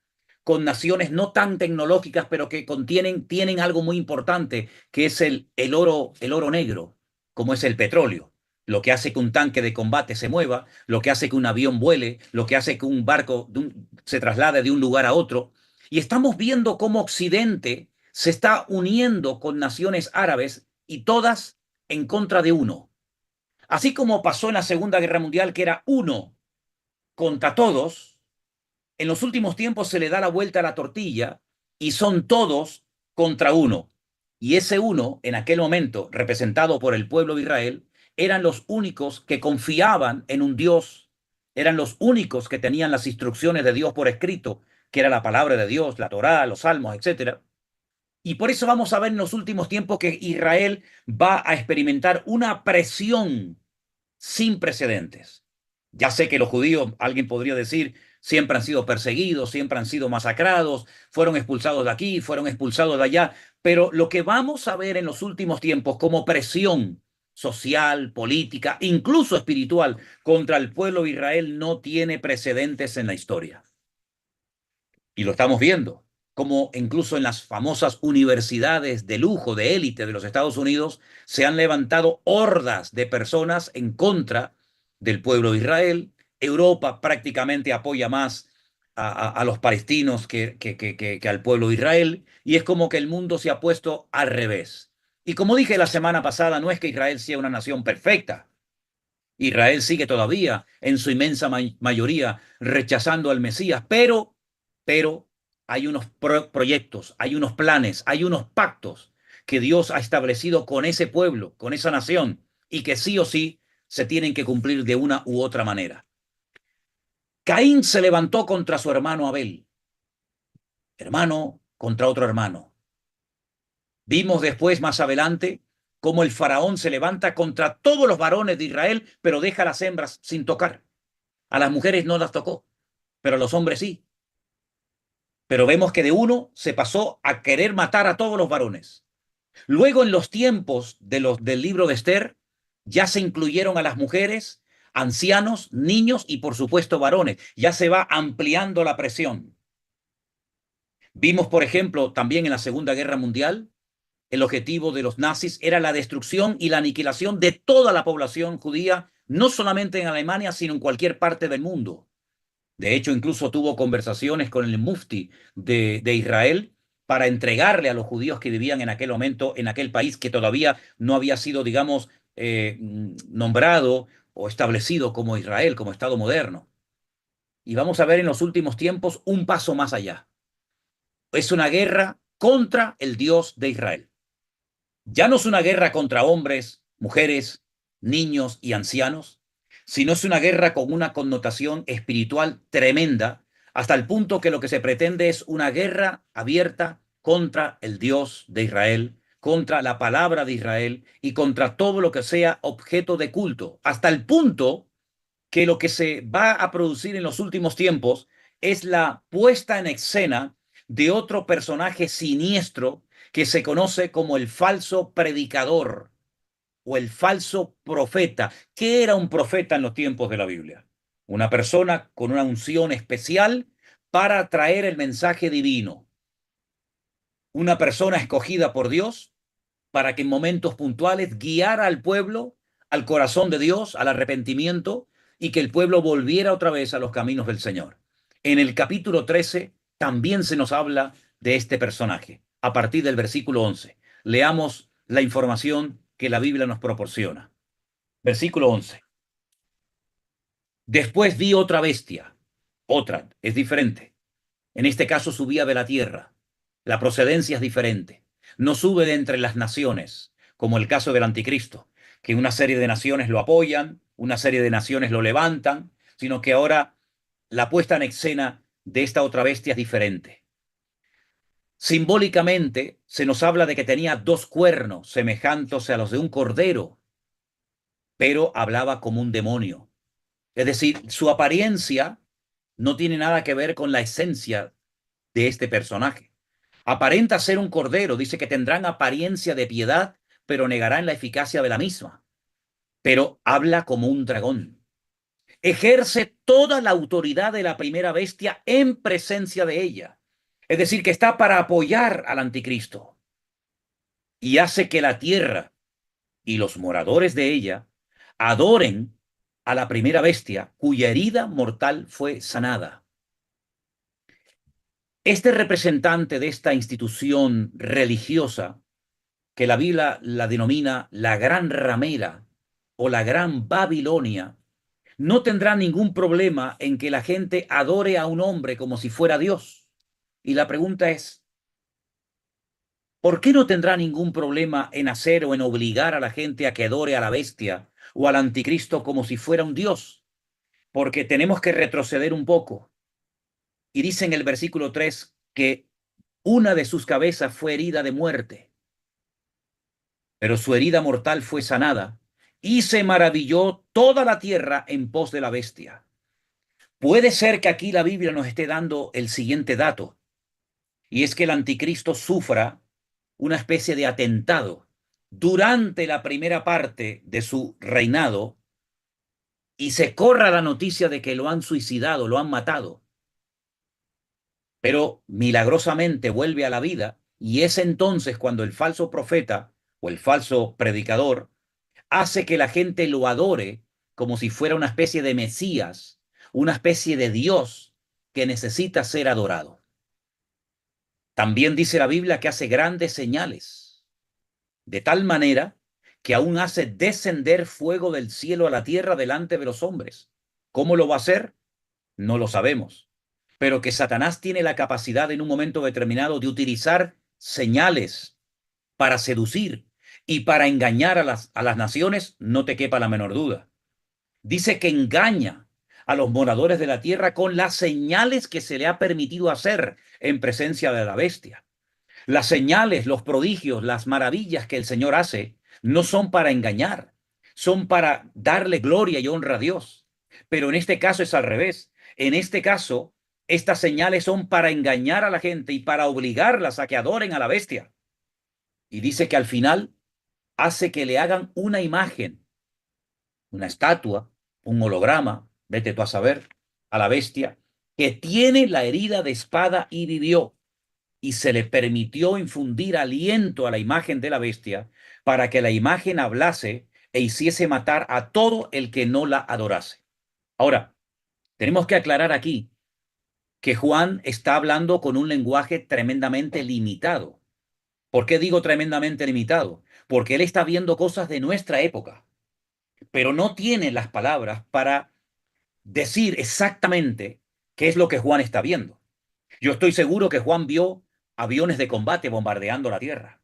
con naciones no tan tecnológicas, pero que tienen algo muy importante, que es el oro negro, como es el petróleo. Lo que hace que un tanque de combate se mueva, lo que hace que un avión vuele, lo que hace que un barco se traslade de un lugar a otro. Y estamos viendo cómo Occidente se está uniendo con naciones árabes y todas en contra de uno. Así como pasó en la Segunda Guerra Mundial, que era uno contra todos, en los últimos tiempos se le da la vuelta a la tortilla y son todos contra uno. Y ese uno, en aquel momento, representado por el pueblo de Israel, eran los únicos que confiaban en un Dios, eran los únicos que tenían las instrucciones de Dios por escrito, que era la palabra de Dios, la Torá, los salmos, etcétera. Y por eso vamos a ver en los últimos tiempos que Israel va a experimentar una presión sin precedentes. Ya sé que los judíos, alguien podría decir, siempre han sido perseguidos, siempre han sido masacrados, fueron expulsados de aquí, fueron expulsados de allá, pero lo que vamos a ver en los últimos tiempos como presión social, política, incluso espiritual contra el pueblo de Israel no tiene precedentes en la historia. Y lo estamos viendo, como incluso en las famosas universidades de lujo, de élite de los Estados Unidos, se han levantado hordas de personas en contra del pueblo de Israel. Europa prácticamente apoya más a los palestinos que al pueblo de Israel, y es como que el mundo se ha puesto al revés. Y como dije la semana pasada, no es que Israel sea una nación perfecta. Israel sigue todavía, en su inmensa mayoría, rechazando al Mesías, pero hay unos proyectos, hay unos planes, hay unos pactos que Dios ha establecido con ese pueblo, con esa nación, y que sí o sí se tienen que cumplir de una u otra manera. Caín se levantó contra su hermano Abel, hermano contra otro hermano. Vimos después, más adelante, cómo el faraón se levanta contra todos los varones de Israel, pero deja a las hembras sin tocar. A las mujeres no las tocó, pero a los hombres sí. Pero vemos que de uno se pasó a querer matar a todos los varones. Luego, en los tiempos del libro de Esther, ya se incluyeron a las mujeres, ancianos, niños y, por supuesto, varones. Ya se va ampliando la presión. Vimos, por ejemplo, también en la Segunda Guerra Mundial, el objetivo de los nazis era la destrucción y la aniquilación de toda la población judía, no solamente en Alemania, sino en cualquier parte del mundo. De hecho, incluso tuvo conversaciones con el mufti de Israel para entregarle a los judíos que vivían en aquel momento en aquel país que todavía no había sido, digamos, nombrado o establecido como Israel, como Estado moderno. Y vamos a ver en los últimos tiempos un paso más allá. Es una guerra contra el Dios de Israel. Ya no es una guerra contra hombres, mujeres, niños y ancianos, sino es una guerra con una connotación espiritual tremenda, hasta el punto que lo que se pretende es una guerra abierta contra el Dios de Israel, contra la palabra de Israel y contra todo lo que sea objeto de culto, hasta el punto que lo que se va a producir en los últimos tiempos es la puesta en escena de otro personaje siniestro que se conoce como el falso predicador o el falso profeta. ¿Qué era un profeta en los tiempos de la Biblia? Una persona con una unción especial para traer el mensaje divino. Una persona escogida por Dios para que en momentos puntuales guiara al pueblo al corazón de Dios, al arrepentimiento, y que el pueblo volviera otra vez a los caminos del Señor. En el capítulo 13 también se nos habla de este personaje, a partir del versículo 11. Leamos la información que la Biblia nos proporciona. Versículo 11. Después vi otra bestia, otra, es diferente. En este caso subía de la tierra. La procedencia es diferente. No sube de entre las naciones, como el caso del anticristo, que una serie de naciones lo apoyan, una serie de naciones lo levantan, sino que ahora la puesta en escena de esta otra bestia es diferente. Simbólicamente se nos habla de que tenía dos cuernos semejantes a los de un cordero, pero hablaba como un demonio. Es decir, su apariencia no tiene nada que ver con la esencia de este personaje. Aparenta ser un cordero, dice que tendrán apariencia de piedad, pero negarán la eficacia de la misma. Pero habla como un dragón. Ejerce toda la autoridad de la primera bestia en presencia de ella. Es decir, que está para apoyar al anticristo. Y hace que la tierra y los moradores de ella adoren a la primera bestia cuya herida mortal fue sanada. Este representante de esta institución religiosa, que la Biblia la denomina la Gran Ramera o la Gran Babilonia, no tendrá ningún problema en que la gente adore a un hombre como si fuera Dios. Y la pregunta es, ¿por qué no tendrá ningún problema en hacer o en obligar a la gente a que adore a la bestia o al anticristo como si fuera un Dios? Porque tenemos que retroceder un poco. Y dice en el versículo 3 que una de sus cabezas fue herida de muerte, pero su herida mortal fue sanada, y se maravilló toda la tierra en pos de la bestia. Puede ser que aquí la Biblia nos esté dando el siguiente dato, y es que el anticristo sufra una especie de atentado durante la primera parte de su reinado y se corra la noticia de que lo han suicidado, lo han matado, pero milagrosamente vuelve a la vida, y es entonces cuando el falso profeta o el falso predicador hace que la gente lo adore como si fuera una especie de Mesías, una especie de Dios que necesita ser adorado. También dice la Biblia que hace grandes señales, de tal manera que aún hace descender fuego del cielo a la tierra delante de los hombres. ¿Cómo lo va a hacer? No lo sabemos. Pero que Satanás tiene la capacidad en un momento determinado de utilizar señales para seducir y para engañar a las naciones, no te quepa la menor duda. Dice que engaña a los moradores de la tierra con las señales que se le ha permitido hacer en presencia de la bestia. Las señales, los prodigios, las maravillas que el Señor hace no son para engañar, son para darle gloria y honra a Dios. Pero en este caso es al revés. En este caso, estas señales son para engañar a la gente y para obligarlas a que adoren a la bestia. Y dice que al final hace que le hagan una imagen, una estatua, un holograma, vete tú a saber, a la bestia, que tiene la herida de espada y vivió, y se le permitió infundir aliento a la imagen de la bestia para que la imagen hablase e hiciese matar a todo el que no la adorase. Ahora, tenemos que aclarar aquí que Juan está hablando con un lenguaje tremendamente limitado. ¿Por qué digo tremendamente limitado? Porque él está viendo cosas de nuestra época, pero no tiene las palabras para decir exactamente qué es lo que Juan está viendo. Yo estoy seguro que Juan vio aviones de combate bombardeando la tierra.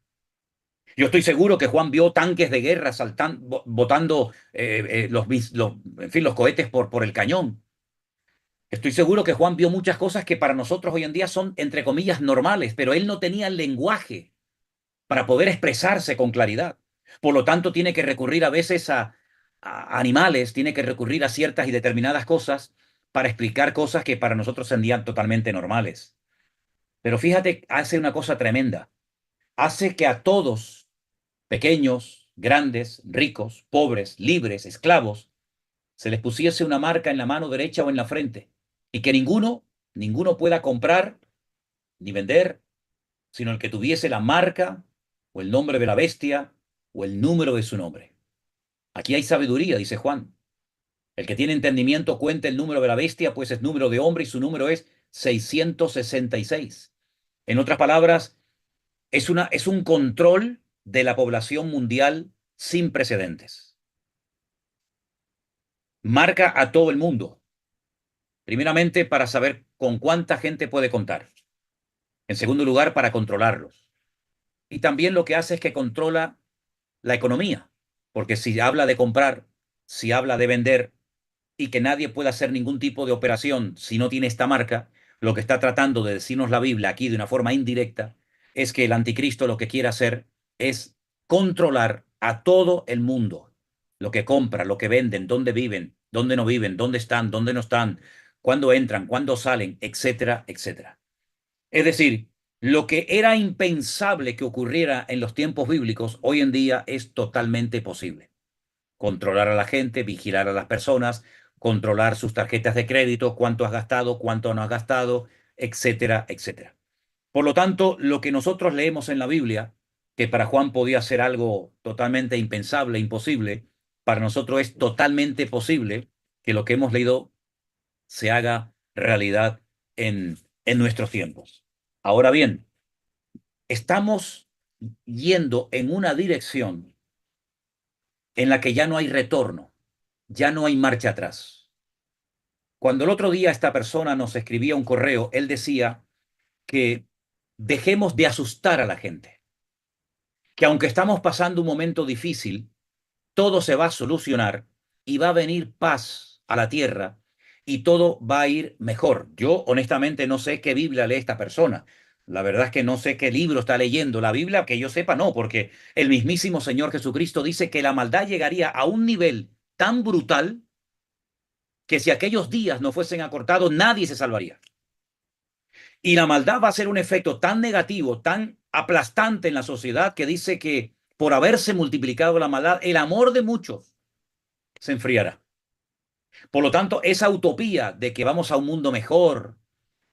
Yo estoy seguro que Juan vio tanques de guerra botando en fin, los cohetes por el cañón. Estoy seguro que Juan vio muchas cosas que para nosotros hoy en día son, entre comillas, normales, pero él no tenía el lenguaje para poder expresarse con claridad. Por lo tanto, tiene que recurrir a veces a animales, tiene que recurrir a ciertas y determinadas cosas para explicar cosas que para nosotros serían totalmente normales. Pero fíjate, hace una cosa tremenda. Hace que a todos, pequeños, grandes, ricos, pobres, libres, esclavos, se les pusiese una marca en la mano derecha o en la frente, y que ninguno pueda comprar ni vender, sino el que tuviese la marca o el nombre de la bestia o el número de su nombre. Aquí hay sabiduría, dice Juan. El que tiene entendimiento cuenta el número de la bestia, pues es número de hombre y su número es 666. En otras palabras, es un control de la población mundial sin precedentes. Marca a todo el mundo. Primeramente, para saber con cuánta gente puede contar. En segundo lugar, para controlarlos. Y también lo que hace es que controla la economía, porque si habla de comprar, si habla de vender y que nadie pueda hacer ningún tipo de operación si no tiene esta marca, lo que está tratando de decirnos la Biblia aquí de una forma indirecta es que el anticristo lo que quiere hacer es controlar a todo el mundo, lo que compra, lo que venden, dónde viven, dónde no viven, dónde no están, cuándo entran, cuándo salen, etcétera, etcétera. Es decir, lo que era impensable que ocurriera en los tiempos bíblicos, hoy en día es totalmente posible. Controlar a la gente, vigilar a las personas, controlar sus tarjetas de crédito, cuánto has gastado, cuánto no has gastado, etcétera, etcétera. Por lo tanto, lo que nosotros leemos en la Biblia, que para Juan podía ser algo totalmente impensable, imposible, para nosotros es totalmente posible que lo que hemos leído se haga realidad en nuestros tiempos. Ahora bien, estamos yendo en una dirección en la que ya no hay retorno, ya no hay marcha atrás. Cuando el otro día esta persona nos escribía un correo, él decía que dejemos de asustar a la gente, que aunque estamos pasando un momento difícil, todo se va a solucionar y va a venir paz a la tierra y todo va a ir mejor. Yo honestamente no sé qué Biblia lee esta persona. La verdad es que no sé qué libro está leyendo. La Biblia, que yo sepa, no, porque el mismísimo Señor Jesucristo dice que la maldad llegaría a un nivel tan brutal que si aquellos días no fuesen acortados, nadie se salvaría. Y la maldad va a ser un efecto tan negativo, tan aplastante en la sociedad, que dice que por haberse multiplicado la maldad, el amor de muchos se enfriará. Por lo tanto, esa utopía de que vamos a un mundo mejor,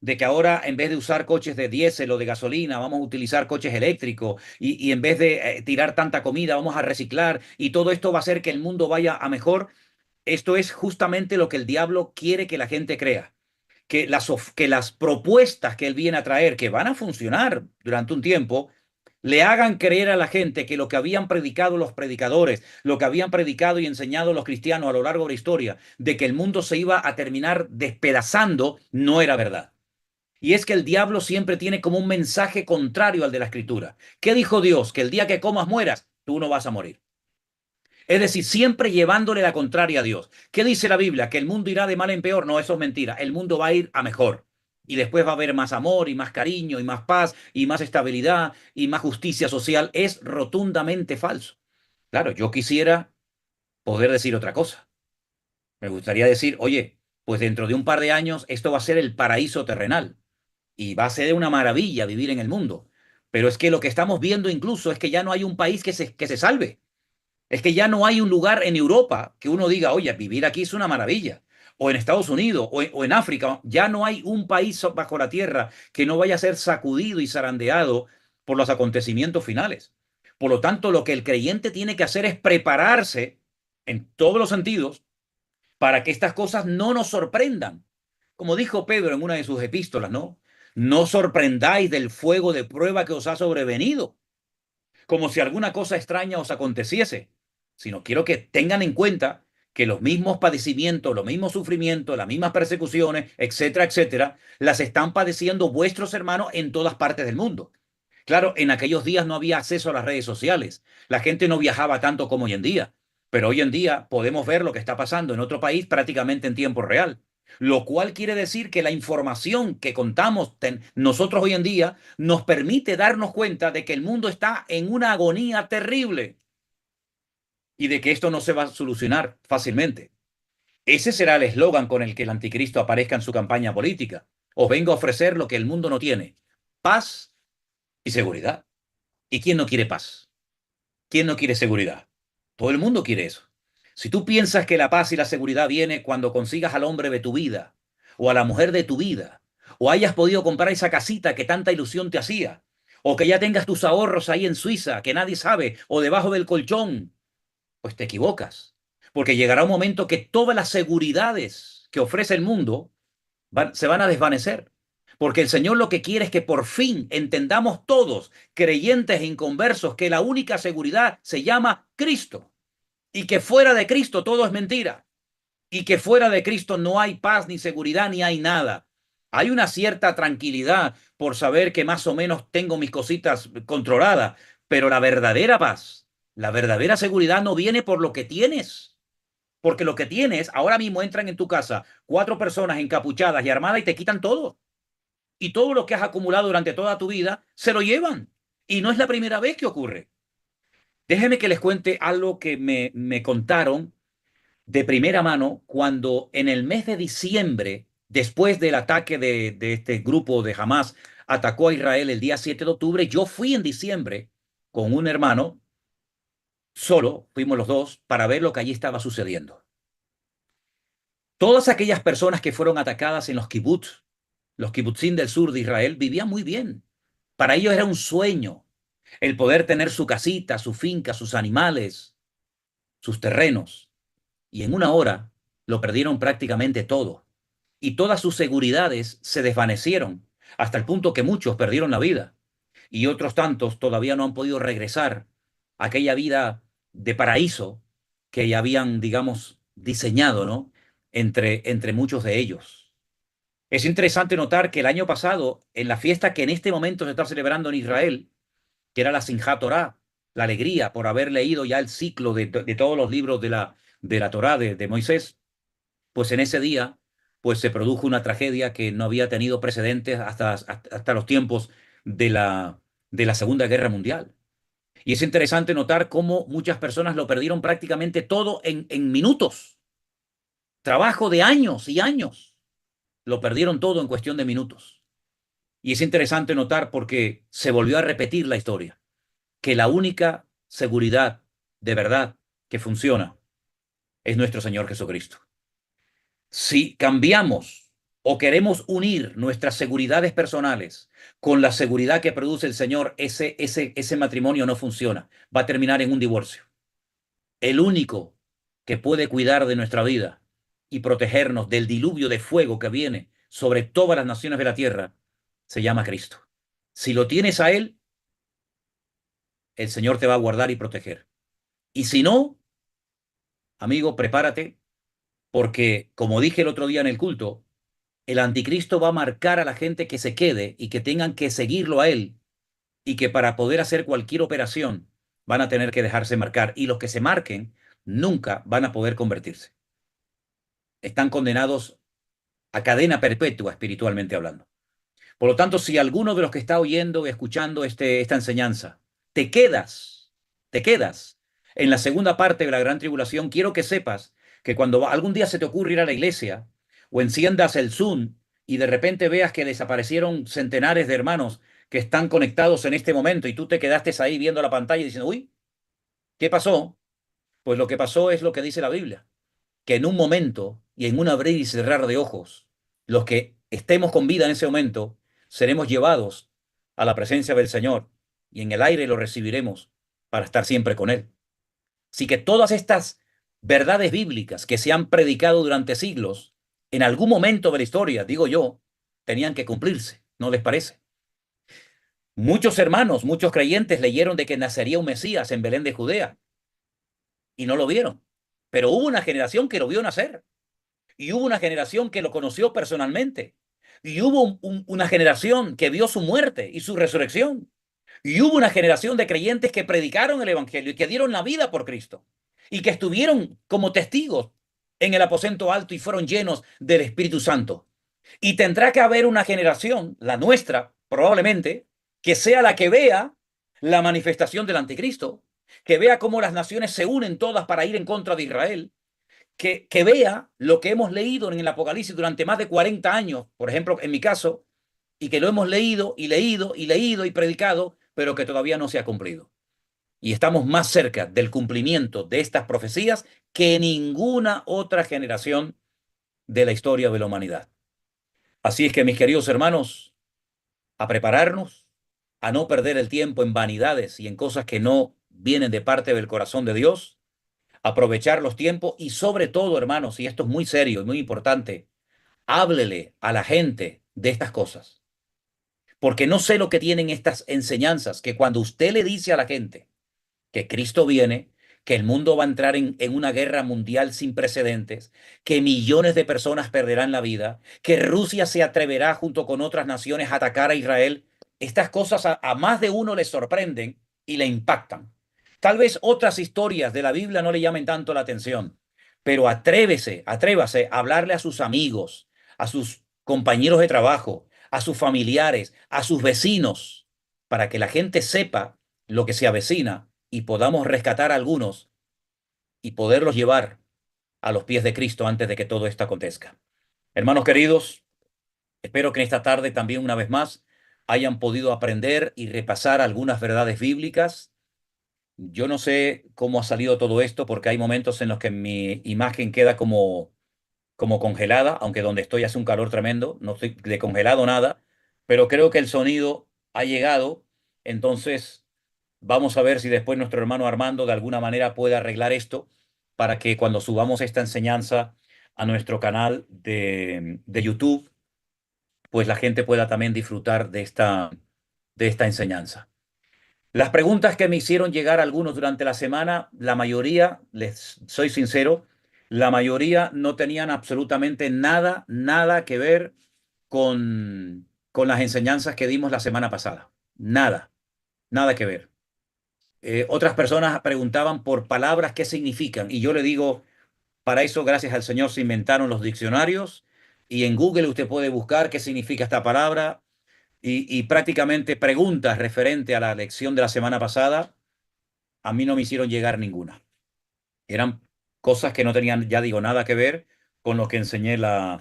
de que ahora en vez de usar coches de diésel o de gasolina, vamos a utilizar coches eléctricos y en vez de tirar tanta comida, vamos a reciclar y todo esto va a hacer que el mundo vaya a mejor, esto es justamente lo que el diablo quiere que la gente crea. Que las propuestas que él viene a traer, que van a funcionar durante un tiempo, le hagan creer a la gente que lo que habían predicado los predicadores, lo que habían predicado y enseñado los cristianos a lo largo de la historia, de que el mundo se iba a terminar despedazando, no era verdad. Y es que el diablo siempre tiene como un mensaje contrario al de la escritura. ¿Qué dijo Dios? Que el día que comas mueras, tú no vas a morir. Es decir, siempre llevándole la contraria a Dios. ¿Qué dice la Biblia? ¿Que el mundo irá de mal en peor? No, eso es mentira. El mundo va a ir a mejor. Y después va a haber más amor y más cariño y más paz y más estabilidad y más justicia social. Es rotundamente falso. Claro, yo quisiera poder decir otra cosa. Me gustaría decir, oye, pues dentro de un par de años esto va a ser el paraíso terrenal y va a ser una maravilla vivir en el mundo. Pero es que lo que estamos viendo incluso es que ya no hay un país que se salve. Es que ya no hay un lugar en Europa que uno diga, oye, vivir aquí es una maravilla. O en Estados Unidos, o en África, ya no hay un país bajo la tierra que no vaya a ser sacudido y zarandeado por los acontecimientos finales. Por lo tanto, lo que el creyente tiene que hacer es prepararse en todos los sentidos para que estas cosas no nos sorprendan. Como dijo Pedro en una de sus epístolas, ¿no? No sorprendáis del fuego de prueba que os ha sobrevenido como si alguna cosa extraña os aconteciese, sino quiero que tengan en cuenta que los mismos padecimientos, los mismos sufrimientos, las mismas persecuciones, etcétera, etcétera, las están padeciendo vuestros hermanos en todas partes del mundo. Claro, en aquellos días no había acceso a las redes sociales. La gente no viajaba tanto como hoy en día. Pero hoy en día podemos ver lo que está pasando en otro país prácticamente en tiempo real. Lo cual quiere decir que la información que contamos nosotros hoy en día nos permite darnos cuenta de que el mundo está en una agonía terrible y de que esto no se va a solucionar fácilmente. Ese será el eslogan con el que el anticristo aparezca en su campaña política. Os vengo a ofrecer lo que el mundo no tiene: paz y seguridad. ¿Y quién no quiere paz? ¿Quién no quiere seguridad? Todo el mundo quiere eso. Si tú piensas que la paz y la seguridad viene cuando consigas al hombre de tu vida o a la mujer de tu vida, o hayas podido comprar esa casita que tanta ilusión te hacía, o que ya tengas tus ahorros ahí en Suiza que nadie sabe, o debajo del colchón, pues te equivocas. Porque llegará un momento que todas las seguridades que ofrece el mundo se van a desvanecer. Porque el Señor lo que quiere es que por fin entendamos todos, creyentes e inconversos, que la única seguridad se llama Cristo y que fuera de Cristo todo es mentira y que fuera de Cristo no hay paz ni seguridad ni hay nada. Hay una cierta tranquilidad por saber que más o menos tengo mis cositas controladas, pero la verdadera paz, la verdadera seguridad no viene por lo que tienes. Porque lo que tienes, ahora mismo entran en tu casa 4 personas encapuchadas y armadas y te quitan todo. Y todo lo que has acumulado durante toda tu vida se lo llevan. Y no es la primera vez que ocurre. Déjenme que les cuente algo que me contaron de primera mano cuando en el mes de diciembre, después del ataque de este grupo de Hamas, atacó a Israel el día 7 de octubre, yo fui en diciembre con un hermano, solo, fuimos los dos, para ver lo que allí estaba sucediendo. Todas aquellas personas que fueron atacadas en los kibutzim del sur de Israel, vivían muy bien. Para ellos era un sueño el poder tener su casita, su finca, sus animales, sus terrenos. Y en una hora lo perdieron prácticamente todo. Y todas sus seguridades se desvanecieron, hasta el punto que muchos perdieron la vida. Y otros tantos todavía no han podido regresar a aquella vida de paraíso que ya habían, digamos, diseñado, ¿no? Entre muchos de ellos. Es interesante notar que el año pasado, en la fiesta que en este momento se está celebrando en Israel, que era la Simchat Torah, la alegría por haber leído ya el ciclo de todos los libros de la Torah de Moisés, pues en ese día pues se produjo una tragedia que no había tenido precedentes hasta los tiempos de la Segunda Guerra Mundial. Y es interesante notar cómo muchas personas lo perdieron prácticamente todo en minutos. Trabajo de años y años. Lo perdieron todo en cuestión de minutos. Y es interesante notar porque se volvió a repetir la historia, que la única seguridad de verdad que funciona es nuestro Señor Jesucristo. Si cambiamos o queremos unir nuestras seguridades personales con la seguridad que produce el Señor, ese matrimonio no funciona. Va a terminar en un divorcio. El único que puede cuidar de nuestra vida y protegernos del diluvio de fuego que viene sobre todas las naciones de la tierra se llama Cristo. Si lo tienes a Él, el Señor te va a guardar y proteger. Y si no, amigo, prepárate, porque como dije el otro día en el culto, el anticristo va a marcar a la gente que se quede y que tengan que seguirlo a él y que para poder hacer cualquier operación van a tener que dejarse marcar. Y los que se marquen nunca van a poder convertirse. Están condenados a cadena perpetua espiritualmente hablando. Por lo tanto, si alguno de los que está oyendo y escuchando esta enseñanza, te quedas en la segunda parte de la gran tribulación, quiero que sepas que cuando algún día se te ocurra ir a la iglesia o enciendas el Zoom y de repente veas que desaparecieron centenares de hermanos que están conectados en este momento y tú te quedaste ahí viendo la pantalla y diciendo, uy, ¿qué pasó? Pues lo que pasó es lo que dice la Biblia, que en un momento y en un abrir y cerrar de ojos, los que estemos con vida en ese momento, seremos llevados a la presencia del Señor y en el aire lo recibiremos para estar siempre con Él. Así que todas estas verdades bíblicas que se han predicado durante siglos, en algún momento de la historia, digo yo, tenían que cumplirse, ¿no les parece? Muchos hermanos, muchos creyentes leyeron de que nacería un Mesías en Belén de Judea y no lo vieron. pero hubo una generación que lo vio nacer, y hubo una generación que lo conoció personalmente, y hubo una generación que vio su muerte y su resurrección, y hubo una generación de creyentes que predicaron el Evangelio y que dieron la vida por Cristo, y que estuvieron como testigos en el aposento alto y fueron llenos del Espíritu Santo. Y tendrá que haber una generación, la nuestra, probablemente, que sea la que vea la manifestación del anticristo, que vea cómo las naciones se unen todas para ir en contra de Israel, que vea lo que hemos leído en el Apocalipsis durante más de 40 años, por ejemplo, en mi caso, y que lo hemos leído y leído y leído y predicado, pero que todavía no se ha cumplido. Y estamos más cerca del cumplimiento de estas profecías que ninguna otra generación de la historia de la humanidad. Así es que, mis queridos hermanos, a prepararnos, a no perder el tiempo en vanidades y en cosas que no vienen de parte del corazón de Dios, aprovechar los tiempos y sobre todo, hermanos, y esto es muy serio y muy importante, háblele a la gente de estas cosas. Porque no sé lo que tienen estas enseñanzas, que cuando usted le dice a la gente que Cristo viene, que el mundo va a entrar en una guerra mundial sin precedentes, que millones de personas perderán la vida, que Rusia se atreverá junto con otras naciones a atacar a Israel. Estas cosas a más de uno le sorprenden y le impactan. Tal vez otras historias de la Biblia no le llamen tanto la atención, pero atrévase a hablarle a sus amigos, a sus compañeros de trabajo, a sus familiares, a sus vecinos, para que la gente sepa lo que se avecina y podamos rescatar a algunos y poderlos llevar a los pies de Cristo antes de que todo esto acontezca. Hermanos queridos, espero que en esta tarde también una vez más hayan podido aprender y repasar algunas verdades bíblicas. Yo no sé cómo ha salido todo esto porque hay momentos en los que mi imagen queda como congelada, aunque donde estoy hace un calor tremendo, no estoy de congelado nada, pero creo que el sonido ha llegado, entonces vamos a ver si después nuestro hermano Armando de alguna manera puede arreglar esto para que cuando subamos esta enseñanza a nuestro canal de YouTube, pues la gente pueda también disfrutar de esta enseñanza. Las preguntas que me hicieron llegar algunos durante la semana, la mayoría, les soy sincero, la mayoría no tenían absolutamente nada que ver con las enseñanzas que dimos la semana pasada. Nada que ver. Otras personas preguntaban por palabras qué significan y yo le digo, para eso, gracias al Señor, se inventaron los diccionarios y en Google usted puede buscar qué significa esta palabra y prácticamente preguntas referente a la lección de la semana pasada, a mí no me hicieron llegar ninguna. Eran cosas que no tenían, ya digo, nada que ver con lo que enseñé la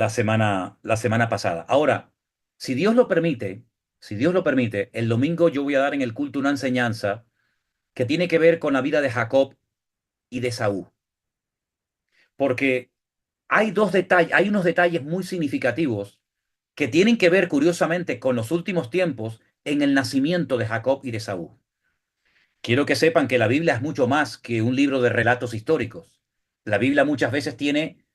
semana pasada. Ahora, si Dios lo permite, si Dios lo permite, el domingo yo voy a dar en el culto una enseñanza que tiene que ver con la vida de Jacob y de Saúl. Porque hay dos detalles, hay unos detalles muy significativos que tienen que ver curiosamente con los últimos tiempos en el nacimiento de Jacob y de Saúl. Quiero que sepan que la Biblia es mucho más que un libro de relatos históricos. La Biblia muchas veces tiene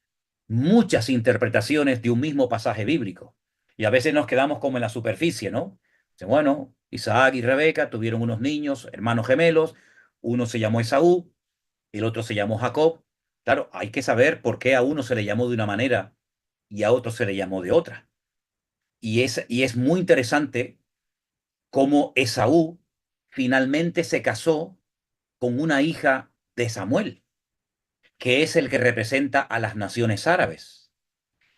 muchas interpretaciones de un mismo pasaje bíblico. Y a veces nos quedamos como en la superficie, ¿no? Bueno, Isaac y Rebeca tuvieron unos niños, hermanos gemelos, uno se llamó Esaú, el otro se llamó Jacob. Claro, hay que saber por qué a uno se le llamó de una manera y a otro se le llamó de otra. Y es muy interesante cómo Esaú finalmente se casó con una hija de Samuel, que es el que representa a las naciones árabes.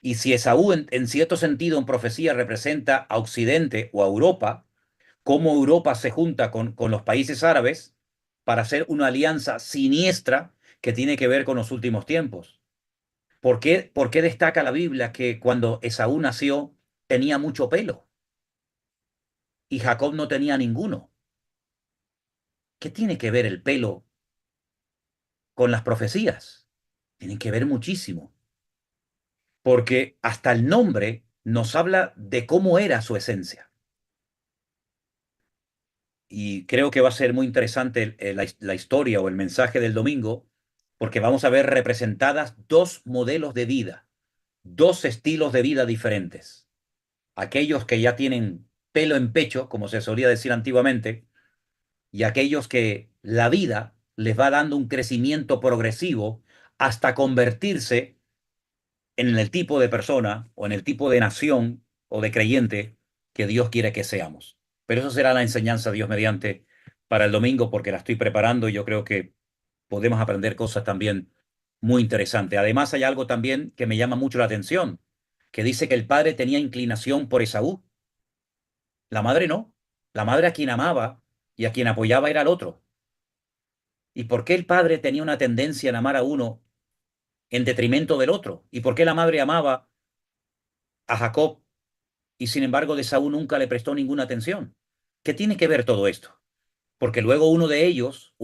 Y si Esaú, en cierto sentido, en profecía, representa a Occidente o a Europa, cómo Europa se junta con los países árabes para hacer una alianza siniestra que tiene que ver con los últimos tiempos. Por qué destaca la Biblia que cuando Esaú nació tenía mucho pelo y Jacob no tenía ninguno? ¿Qué tiene que ver el pelo con las profecías? Tienen que ver muchísimo, porque hasta el nombre nos habla de cómo era su esencia. Y creo que va a ser muy interesante la historia o el mensaje del domingo, porque vamos a ver representadas dos modelos de vida, dos estilos de vida diferentes. Aquellos que ya tienen pelo en pecho, como se solía decir antiguamente, y aquellos que la vida les va dando un crecimiento progresivo hasta convertirse en el tipo de persona o en el tipo de nación o de creyente que Dios quiere que seamos. Pero eso será la enseñanza, Dios mediante, para el domingo, porque la estoy preparando y yo creo que podemos aprender cosas también muy interesantes. Además, hay algo también que me llama mucho la atención, que dice que el padre tenía inclinación por Esaú. La madre no. La madre a quien amaba y a quien apoyaba era al otro. ¿Y por qué el padre tenía una tendencia en amar a uno en detrimento del otro? ¿Y por qué la madre amaba a Jacob y sin embargo de Esaú nunca le prestó ninguna atención? ¿Qué tiene que ver todo esto? Porque luego uno de ellos,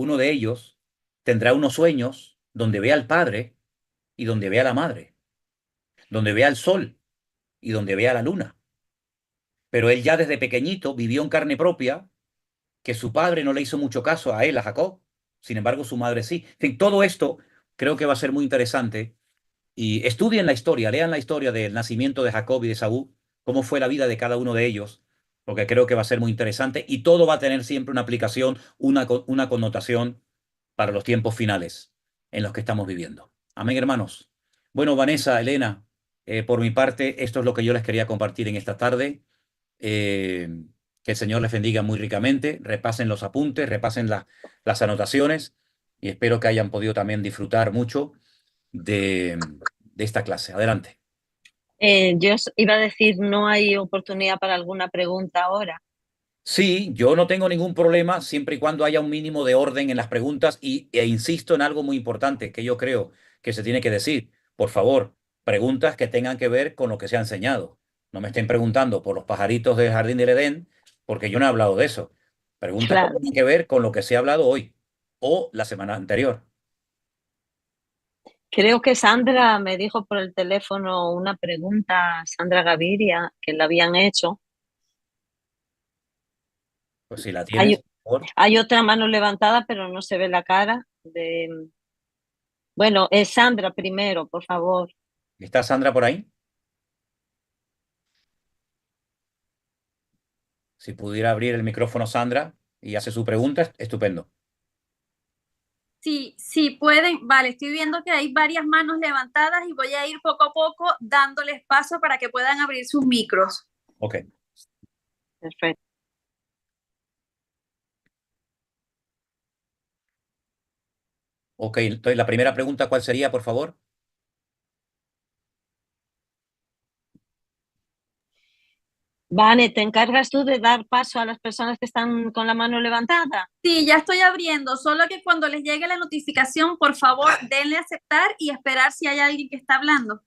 tendrá unos sueños donde ve al padre y donde ve a la madre, donde ve al sol y donde ve a la luna. Pero él ya desde pequeñito vivió en carne propia que su padre no le hizo mucho caso a él, a Jacob. Sin embargo, su madre sí. En fin, todo esto creo que va a ser muy interesante. Y estudien la historia, lean la historia del nacimiento de Jacob y de Esaú, cómo fue la vida de cada uno de ellos, porque creo que va a ser muy interesante y todo va a tener siempre una aplicación, una connotación para los tiempos finales en los que estamos viviendo. Amén, hermanos. Bueno, Vanessa, Elena, por mi parte, esto es lo que yo les quería compartir en esta tarde. Eh, que el Señor les bendiga muy ricamente. Repasen los apuntes, repasen las anotaciones y espero que hayan podido también disfrutar mucho de esta clase. Adelante. Iba a decir, no hay oportunidad para alguna pregunta ahora. Sí, yo no tengo ningún problema siempre y cuando haya un mínimo de orden en las preguntas e insisto en algo muy importante que yo creo que se tiene que decir. Por favor, preguntas que tengan que ver con lo que se ha enseñado. No me estén preguntando por los pajaritos del jardín del Edén, porque yo no he hablado de eso. Preguntas que Claro. tengan que ver con lo que se ha hablado hoy o la semana anterior. Creo que Sandra me dijo por el teléfono una pregunta, Sandra Gaviria, que la habían hecho. Pues si la Hay, tienes, por favor. hay otra mano levantada, pero no se ve la cara Bueno, es Sandra primero, por favor. ¿Está Sandra por ahí? Si pudiera abrir el micrófono Sandra y hace su pregunta, estupendo. Sí, sí pueden. Vale, estoy viendo que hay varias manos levantadas y voy a ir poco a poco dándoles paso para que puedan abrir sus micros. Ok. Perfecto. Ok, entonces la primera pregunta, ¿cuál sería, por favor? Vane, ¿te encargas tú de dar paso a las personas que están con la mano levantada? Sí, ya estoy abriendo, solo que cuando les llegue la notificación, por favor, denle a aceptar y esperar si hay alguien que está hablando.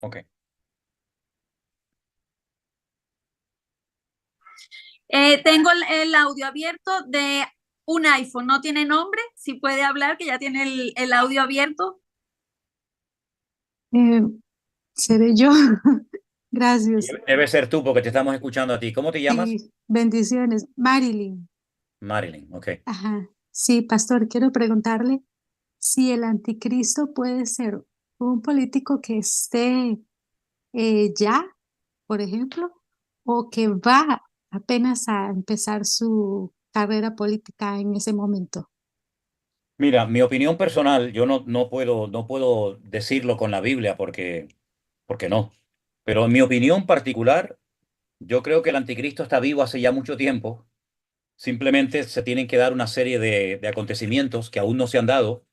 Ok. Tengo el audio abierto de un iPhone, no tiene nombre, si puede hablar, que ya tiene el audio abierto. Seré yo. Gracias. Debe ser tú porque te estamos escuchando a ti. ¿Cómo te llamas? Sí, bendiciones. Marilyn. Marilyn, ok. Ajá. Sí, pastor, quiero preguntarle si el anticristo puede ser un político que esté ya, por ejemplo, o que va apenas a empezar su carrera política en ese momento. Mira, mi opinión personal, yo no puedo decirlo con la Biblia porque no. Pero en mi opinión particular, yo creo que el anticristo está vivo hace ya mucho tiempo. Simplemente se tienen que dar una serie de acontecimientos que aún no se han dado,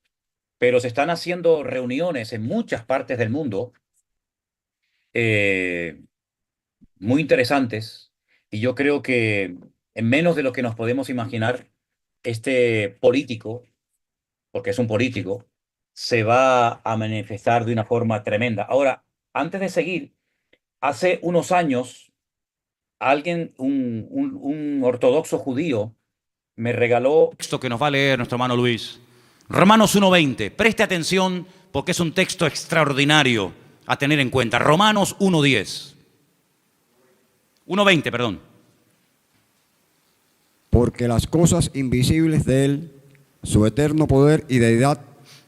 pero se están haciendo reuniones en muchas partes del mundo eh, muy interesantes y yo creo que en menos de lo que nos podemos imaginar, este político, porque es un político, se va a manifestar de una forma tremenda. Ahora, antes de seguir, hace unos años, alguien, un ortodoxo judío, me regaló texto que nos va a leer nuestro hermano Luis. Romanos 1:20. Preste atención porque es un texto extraordinario a tener en cuenta. Romanos 1:10. 1:20, perdón. Porque las cosas invisibles de Él, su eterno poder y deidad,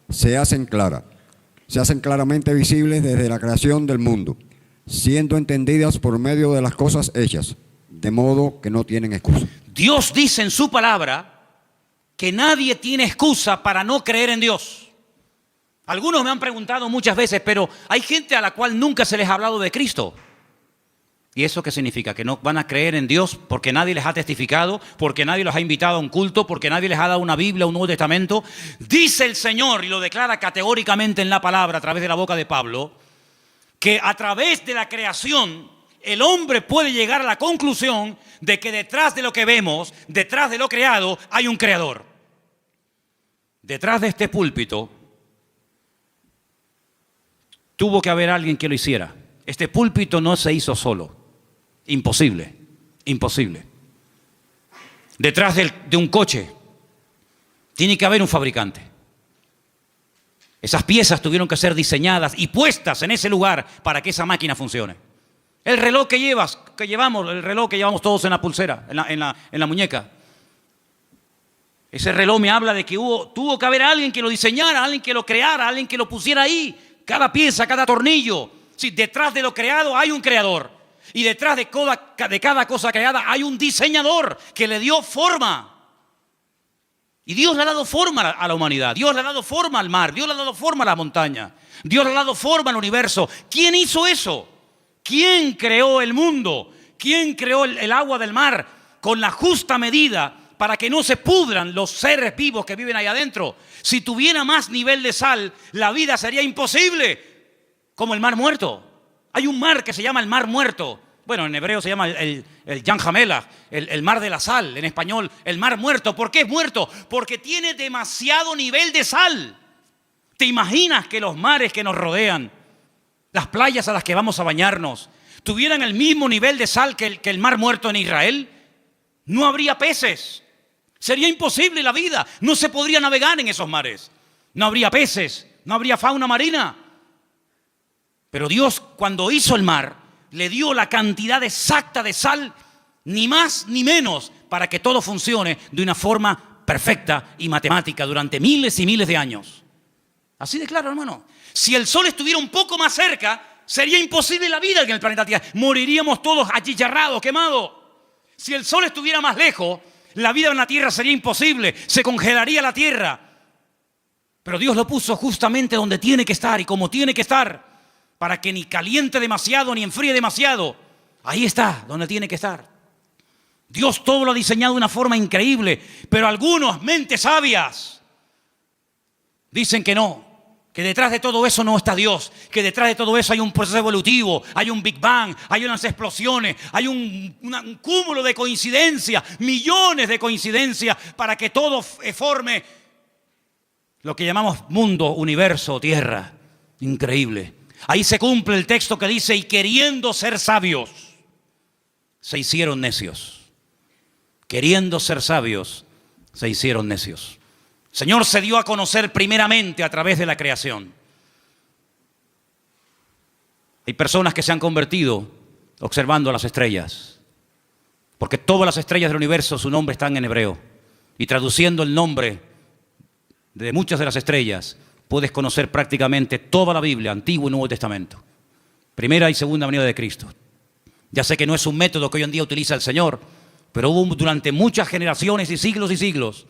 se hacen claramente visibles desde la creación del mundo, siendo entendidas por medio de las cosas hechas, de modo que no tienen excusa. Dios dice en su palabra que nadie tiene excusa para no creer en Dios. Algunos me han preguntado muchas veces, pero hay gente a la cual nunca se les ha hablado de Cristo. ¿Y eso qué significa? ¿Que no van a creer en Dios porque nadie les ha testificado, porque nadie los ha invitado a un culto, porque nadie les ha dado una Biblia, un Nuevo Testamento? Dice el Señor, y lo declara categóricamente en la palabra a través de la boca de Pablo, que a través de la creación el hombre puede llegar a la conclusión de que detrás de lo que vemos, detrás de lo creado, hay un creador. Detrás de este púlpito tuvo que haber alguien que lo hiciera. Este púlpito no se hizo solo. Imposible, imposible. Detrás de un coche tiene que haber un fabricante. Esas piezas tuvieron que ser diseñadas y puestas en ese lugar para que esa máquina funcione. El reloj que llevamos, el reloj que llevamos todos en la pulsera, en la muñeca. Ese reloj me habla de que tuvo que haber alguien que lo diseñara, alguien que lo creara, alguien que lo pusiera ahí. Cada pieza, cada tornillo. Sí, detrás de lo creado hay un creador. Y detrás de cada cosa creada hay un diseñador que le dio forma. Y Dios le ha dado forma a la humanidad. Dios le ha dado forma al mar. Dios le ha dado forma a la montaña. Dios le ha dado forma al universo. ¿Quién hizo eso? ¿Quién creó el mundo? ¿Quién creó el agua del mar con la justa medida para que no se pudran los seres vivos que viven ahí adentro? Si tuviera más nivel de sal, la vida sería imposible, como el mar muerto. Hay un mar que se llama el mar muerto. Bueno, en hebreo se llama el Yam Hamelach, el mar de la sal. En español, el mar muerto. ¿Por qué es muerto? Porque tiene demasiado nivel de sal. ¿Te imaginas que los mares que nos rodean, las playas a las que vamos a bañarnos, tuvieran el mismo nivel de sal que el mar muerto en Israel? No habría peces. Sería imposible la vida. No se podría navegar en esos mares. No habría peces, no habría fauna marina. Pero Dios, cuando hizo el mar, le dio la cantidad exacta de sal, ni más ni menos, para que todo funcione de una forma perfecta y matemática durante miles y miles de años. Así de claro, hermano. Si el sol estuviera un poco más cerca, sería imposible la vida en el planeta Tierra. Moriríamos todos achicharrados, quemados. Si el sol estuviera más lejos, la vida en la tierra sería imposible. Se congelaría la tierra. Pero Dios lo puso justamente donde tiene que estar y como tiene que estar, para que ni caliente demasiado ni enfríe demasiado. Ahí está, donde tiene que estar. Dios todo lo ha diseñado de una forma increíble, pero algunos, mentes sabias, dicen que no, que detrás de todo eso no está Dios, que detrás de todo eso hay un proceso evolutivo, hay un Big Bang, hay unas explosiones, hay un cúmulo de coincidencias, millones de coincidencias para que todo forme lo que llamamos mundo, universo, tierra. Increíble. Ahí se cumple el texto que dice: y queriendo ser sabios, se hicieron necios. Queriendo ser sabios, se hicieron necios. El Señor se dio a conocer primeramente a través de la creación. Hay personas que se han convertido observando las estrellas, porque todas las estrellas del universo, su nombre está en hebreo. Y traduciendo el nombre de muchas de las estrellas, puedes conocer prácticamente toda la Biblia, Antiguo y Nuevo Testamento. Primera y segunda venida de Cristo. Ya sé que no es un método que hoy en día utiliza el Señor, pero hubo durante muchas generaciones y siglos,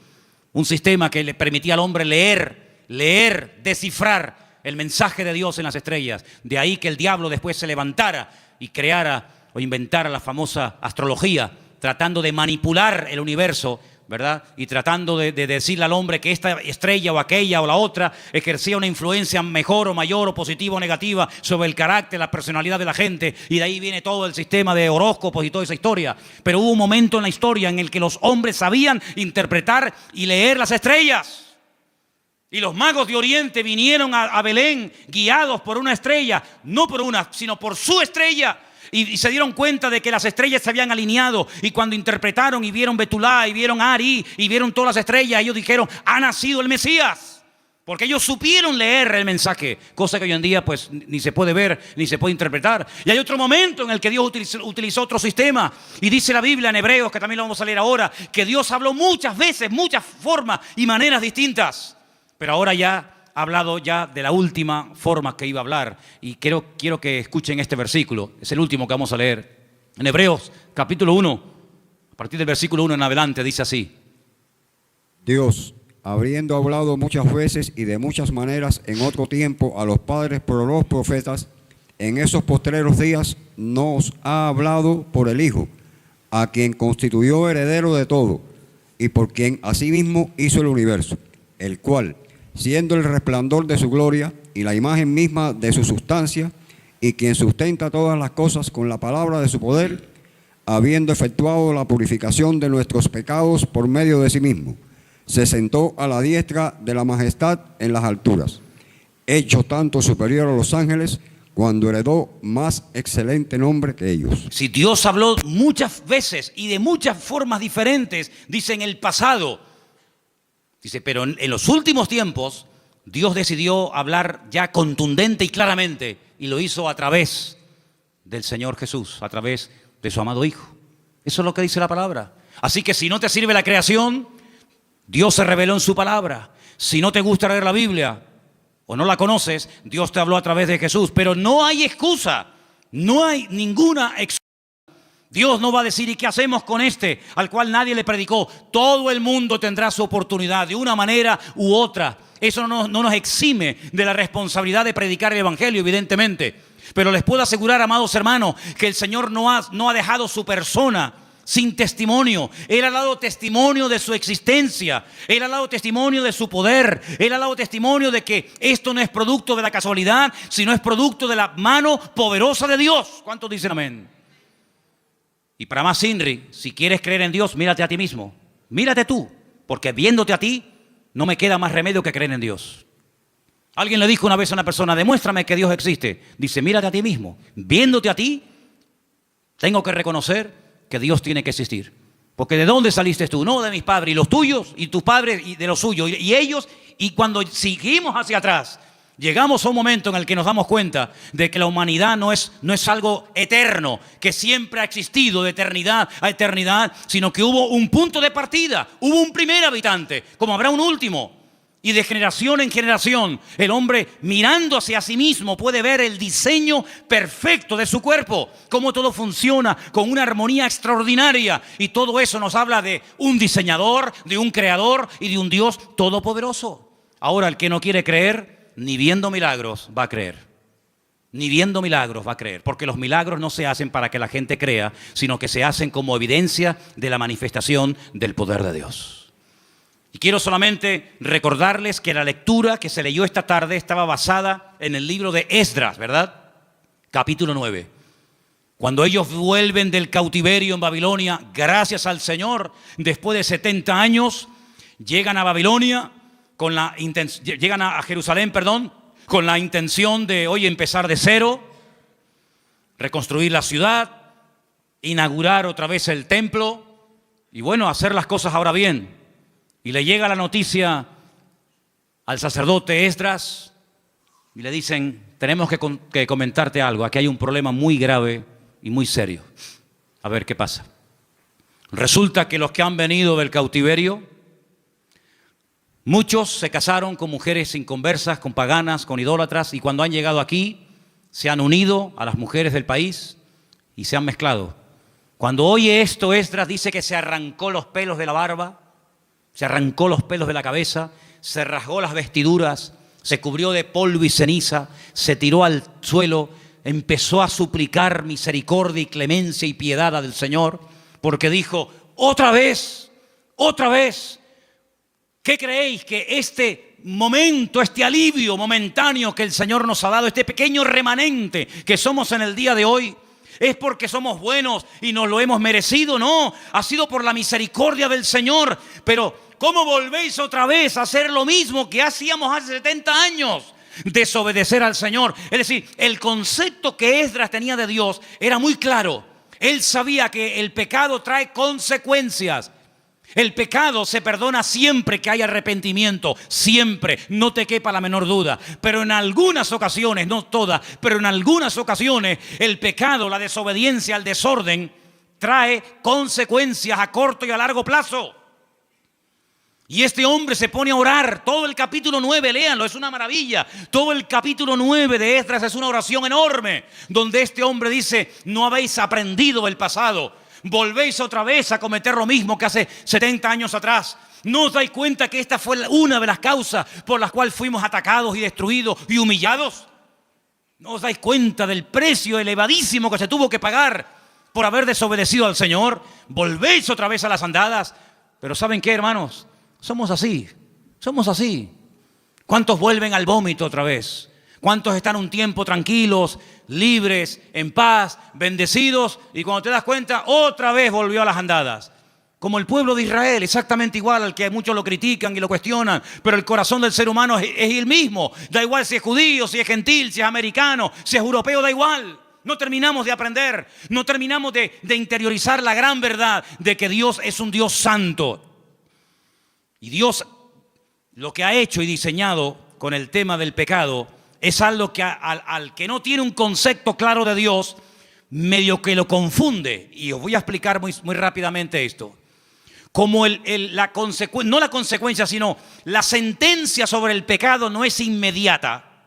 un sistema que le permitía al hombre leer, descifrar el mensaje de Dios en las estrellas. De ahí que el diablo después se levantara y creara o inventara la famosa astrología, tratando de manipular el universo, ¿verdad? Y tratando de decirle al hombre que esta estrella o aquella o la otra ejercía una influencia mejor o mayor o positiva o negativa sobre el carácter, la personalidad de la gente. Y de ahí viene todo el sistema de horóscopos y toda esa historia. Pero hubo un momento en la historia en el que los hombres sabían interpretar y leer las estrellas. Y los magos de Oriente vinieron a Belén guiados por una estrella, no por una, sino por su estrella. Y se dieron cuenta de que las estrellas se habían alineado. Y cuando interpretaron y vieron Betulá y vieron Ari y vieron todas las estrellas, ellos dijeron: ha nacido el Mesías. Porque ellos supieron leer el mensaje, cosa que hoy en día pues ni se puede ver ni se puede interpretar. Y hay otro momento en el que Dios utilizó otro sistema. Y dice la Biblia en Hebreos, que también lo vamos a leer ahora, que Dios habló muchas veces, muchas formas y maneras distintas. Pero ahora ya ha hablado ya de la última forma que iba a hablar. Y quiero que escuchen este versículo. Es el último que vamos a leer. En Hebreos capítulo 1, a partir del versículo 1 en adelante, dice así: Dios, habiendo hablado muchas veces y de muchas maneras en otro tiempo a los padres por los profetas, en esos postreros días nos ha hablado por el Hijo, a quien constituyó heredero de todo, y por quien asimismo hizo el universo, el cual, siendo el resplandor de su gloria y la imagen misma de su sustancia, y quien sustenta todas las cosas con la palabra de su poder, habiendo efectuado la purificación de nuestros pecados por medio de sí mismo, se sentó a la diestra de la majestad en las alturas, hecho tanto superior a los ángeles, cuando heredó más excelente nombre que ellos. Si Dios habló muchas veces y de muchas formas diferentes, dice en el pasado, dice, pero en los últimos tiempos Dios decidió hablar ya contundente y claramente, y lo hizo a través del Señor Jesús, a través de su amado Hijo. Eso es lo que dice la palabra. Así que si no te sirve la creación, Dios se reveló en su palabra. Si no te gusta leer la Biblia o no la conoces, Dios te habló a través de Jesús. Pero no hay excusa, no hay ninguna excusa. Dios no va a decir, ¿y qué hacemos con este al cual nadie le predicó? Todo el mundo tendrá su oportunidad de una manera u otra. Eso no nos exime de la responsabilidad de predicar el Evangelio, evidentemente. Pero les puedo asegurar, amados hermanos, que el Señor no ha dejado su persona sin testimonio. Él ha dado testimonio de su existencia. Él ha dado testimonio de su poder. Él ha dado testimonio de que esto no es producto de la casualidad, sino es producto de la mano poderosa de Dios. ¿Cuántos dicen amén? Y para más Inri, si quieres creer en Dios, mírate a ti mismo. Mírate tú, porque viéndote a ti, no me queda más remedio que creer en Dios. Alguien le dijo una vez a una persona, demuéstrame que Dios existe. Dice, mírate a ti mismo. Viéndote a ti, tengo que reconocer que Dios tiene que existir. Porque ¿de dónde saliste tú? No, de mis padres, y los tuyos, y tus padres, y de los suyos, y ellos. Y cuando seguimos hacia atrás, llegamos a un momento en el que nos damos cuenta de que la humanidad no es algo eterno, que siempre ha existido de eternidad a eternidad, sino que hubo un punto de partida, hubo un primer habitante, como habrá un último. Y de generación en generación, el hombre mirando hacia sí mismo puede ver el diseño perfecto de su cuerpo, cómo todo funciona con una armonía extraordinaria. Y todo eso nos habla de un diseñador, de un creador y de un Dios todopoderoso. Ahora, el que no quiere creer, ni viendo milagros va a creer. Ni viendo milagros va a creer, porque los milagros no se hacen para que la gente crea, sino que se hacen como evidencia de la manifestación del poder de Dios. Y quiero solamente recordarles que la lectura que se leyó esta tarde estaba basada en el libro de Esdras, ¿verdad? Capítulo 9. Cuando ellos vuelven del cautiverio en Babilonia, gracias al Señor, después de 70 años, llegan a Babilonia, llegan a Jerusalén, con la intención de hoy empezar de cero, reconstruir la ciudad, inaugurar otra vez el templo y bueno, hacer las cosas ahora bien. Y le llega la noticia al sacerdote Esdras y le dicen, tenemos que comentarte algo, aquí hay un problema muy grave y muy serio. A ver qué pasa. Resulta que los que han venido del cautiverio, muchos se casaron con mujeres inconversas, con paganas, con idólatras, y cuando han llegado aquí, se han unido a las mujeres del país y se han mezclado. Cuando oye esto, Esdras dice que se arrancó los pelos de la barba, se arrancó los pelos de la cabeza, se rasgó las vestiduras, se cubrió de polvo y ceniza, se tiró al suelo, empezó a suplicar misericordia y clemencia y piedad del Señor, porque dijo, otra vez, ¿qué creéis que este momento, este alivio momentáneo que el Señor nos ha dado, este pequeño remanente que somos en el día de hoy, es porque somos buenos y nos lo hemos merecido? No, ha sido por la misericordia del Señor. Pero ¿cómo volvéis otra vez a hacer lo mismo que hacíamos hace 70 años? Desobedecer al Señor. Es decir, el concepto que Esdras tenía de Dios era muy claro. Él sabía que el pecado trae consecuencias. El pecado se perdona siempre que hay arrepentimiento, siempre, no te quepa la menor duda. Pero en algunas ocasiones, no todas, pero en algunas ocasiones el pecado, la desobediencia, el desorden trae consecuencias a corto y a largo plazo. Y este hombre se pone a orar, todo el capítulo 9, léanlo, es una maravilla. Todo el capítulo 9 de Esdras es una oración enorme, donde este hombre dice, no habéis aprendido del pasado. volvéis otra vez a cometer lo mismo que hace 70 años atrás. ¿No os dais cuenta que esta fue una de las causas por las cuales fuimos atacados y destruidos y humillados? ¿No os dais cuenta del precio elevadísimo que se tuvo que pagar por haber desobedecido al Señor? Volvéis otra vez a las andadas. Pero ¿saben qué, hermanos? Somos así. ¿Cuántos vuelven al vómito otra vez? ¿Cuántos están un tiempo tranquilos, libres, en paz, bendecidos? Y cuando te das cuenta, otra vez volvió a las andadas. Como el pueblo de Israel, exactamente igual, al que muchos lo critican y lo cuestionan, pero el corazón del ser humano es el mismo. Da igual si es judío, si es gentil, si es americano, si es europeo, da igual. No terminamos de aprender, no terminamos de interiorizar la gran verdad de que Dios es un Dios santo. Y Dios lo que ha hecho y diseñado con el tema del pecado es algo que al que no tiene un concepto claro de Dios, medio que lo confunde. Y os voy a explicar muy rápidamente esto. Como no la consecuencia, sino la sentencia sobre el pecado no es inmediata.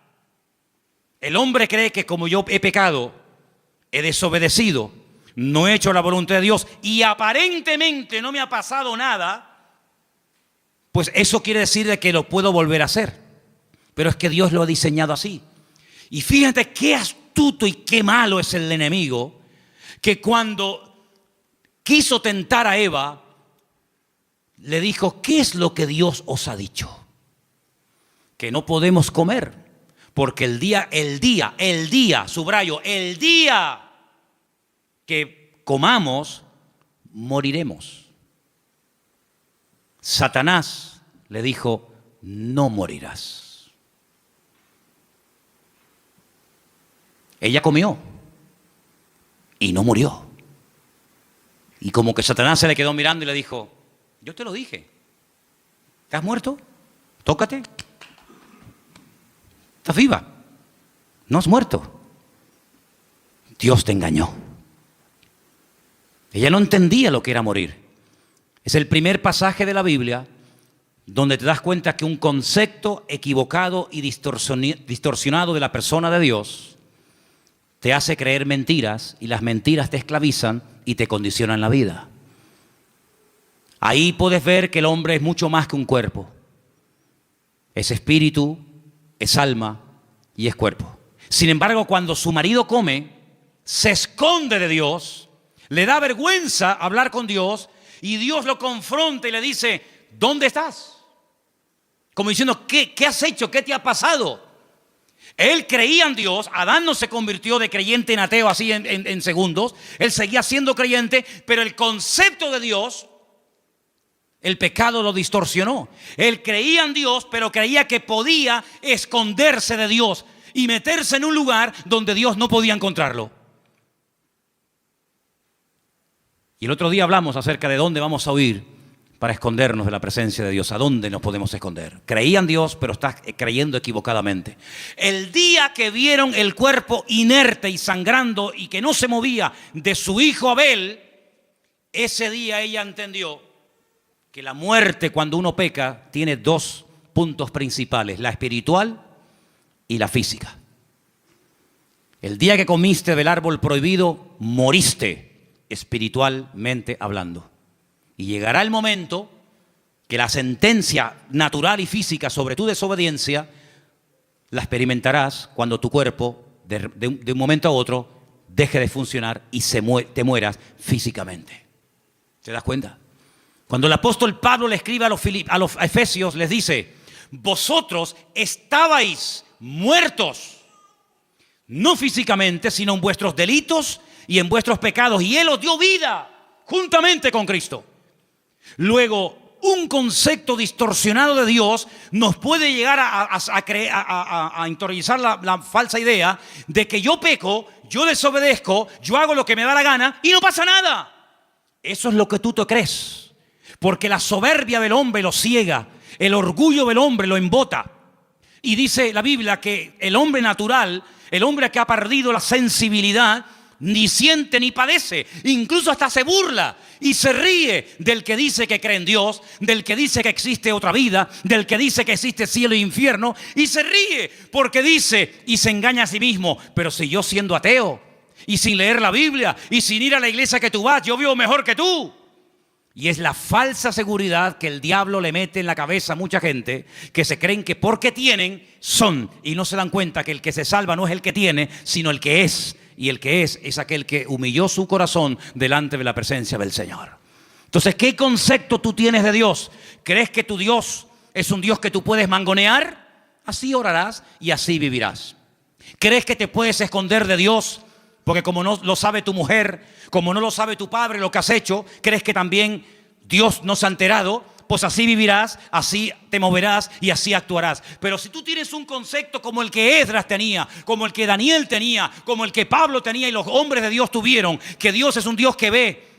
El hombre cree que como yo he pecado, he desobedecido, no he hecho la voluntad de Dios y aparentemente no me ha pasado nada, pues eso quiere decir de que lo puedo volver a hacer. Pero es que Dios lo ha diseñado así. Y fíjate qué astuto y qué malo es el enemigo, que cuando quiso tentar a Eva, le dijo: ¿qué es lo que Dios os ha dicho? Que no podemos comer, porque el día, subrayo, el día que comamos, moriremos. Satanás le dijo: no morirás. Ella comió y no murió. Y como que Satanás se le quedó mirando y le dijo: yo te lo dije. ¿Estás muerto? Tócate. Estás viva. No has muerto. Dios te engañó. Ella no entendía lo que era morir. Es el primer pasaje de la Biblia donde te das cuenta que un concepto equivocado y distorsionado de la persona de Dios te hace creer mentiras, y las mentiras te esclavizan y te condicionan la vida. Ahí puedes ver que el hombre es mucho más que un cuerpo. Es espíritu, es alma y es cuerpo. Sin embargo, cuando su marido come, se esconde de Dios, le da vergüenza hablar con Dios, y Dios lo confronta y le dice: ¿dónde estás? Como diciendo: ¿qué has hecho? ¿Qué te ha pasado? Él creía en Dios. Adán no se convirtió de creyente en ateo así en segundos. Él seguía siendo creyente, pero el concepto de Dios, el pecado lo distorsionó. Él creía en Dios, pero creía que podía esconderse de Dios y meterse en un lugar donde Dios no podía encontrarlo. Y el otro día hablamos acerca de dónde vamos a huir para escondernos de la presencia de Dios. ¿A dónde nos podemos esconder? Creía en Dios, pero estás creyendo equivocadamente. El día que vieron el cuerpo inerte y sangrando y que no se movía de su hijo Abel, ese día ella entendió que la muerte, cuando uno peca, tiene dos puntos principales: la espiritual y la física. El día que comiste del árbol prohibido, moriste espiritualmente hablando. Y llegará el momento que la sentencia natural y física sobre tu desobediencia la experimentarás cuando tu cuerpo, de un momento a otro, deje de funcionar y te mueras físicamente. ¿Te das cuenta? Cuando el apóstol Pablo le escribe a los Efesios, les dice: vosotros estabais muertos, no físicamente, sino en vuestros delitos y en vuestros pecados, y Él os dio vida juntamente con Cristo. Luego, un concepto distorsionado de Dios nos puede llegar a interiorizar la falsa idea de que yo peco, yo desobedezco, yo hago lo que me da la gana y no pasa nada. Eso es lo que tú te crees, porque la soberbia del hombre lo ciega, el orgullo del hombre lo embota. Y dice la Biblia que el hombre natural, el hombre que ha perdido la sensibilidad, ni siente ni padece, incluso hasta se burla y se ríe del que dice que cree en Dios, del que dice que existe otra vida, del que dice que existe cielo e infierno, y se ríe porque dice y se engaña a sí mismo: pero si yo siendo ateo, y sin leer la Biblia y sin ir a la iglesia que tú vas, yo vivo mejor que tú. Y es la falsa seguridad que el diablo le mete en la cabeza a mucha gente, que se creen que porque tienen, son, y no se dan cuenta que el que se salva no es el que tiene, sino el que es. Y el que es aquel que humilló su corazón delante de la presencia del Señor. Entonces, ¿qué concepto tú tienes de Dios? ¿Crees que tu Dios es un Dios que tú puedes mangonear? Así orarás y así vivirás. ¿Crees que te puedes esconder de Dios? Porque como no lo sabe tu mujer, como no lo sabe tu padre lo que has hecho, ¿crees que también Dios no se ha enterado? Pues así vivirás, así te moverás y así actuarás. Pero si tú tienes un concepto como el que Esdras tenía, como el que Daniel tenía, como el que Pablo tenía y los hombres de Dios tuvieron, que Dios es un Dios que ve,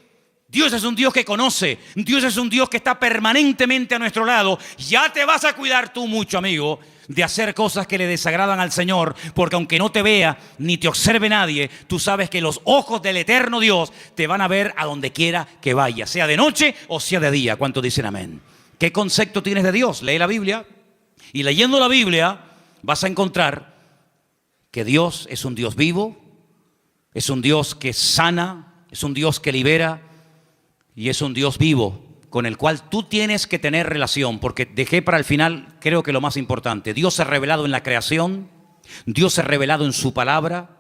Dios es un Dios que conoce, Dios es un Dios que está permanentemente a nuestro lado, ya te vas a cuidar tú mucho, amigo, de hacer cosas que le desagradan al Señor, porque aunque no te vea ni te observe nadie, tú sabes que los ojos del eterno Dios te van a ver a donde quiera que vaya, sea de noche o sea de día. ¿Cuántos dicen amén? ¿Qué concepto tienes de Dios? Lee la Biblia y leyendo la Biblia vas a encontrar que Dios es un Dios vivo, es un Dios que sana, es un Dios que libera y es un Dios vivo, con el cual tú tienes que tener relación, porque dejé para el final, creo que lo más importante. Dios se ha revelado en la creación, Dios se ha revelado en su palabra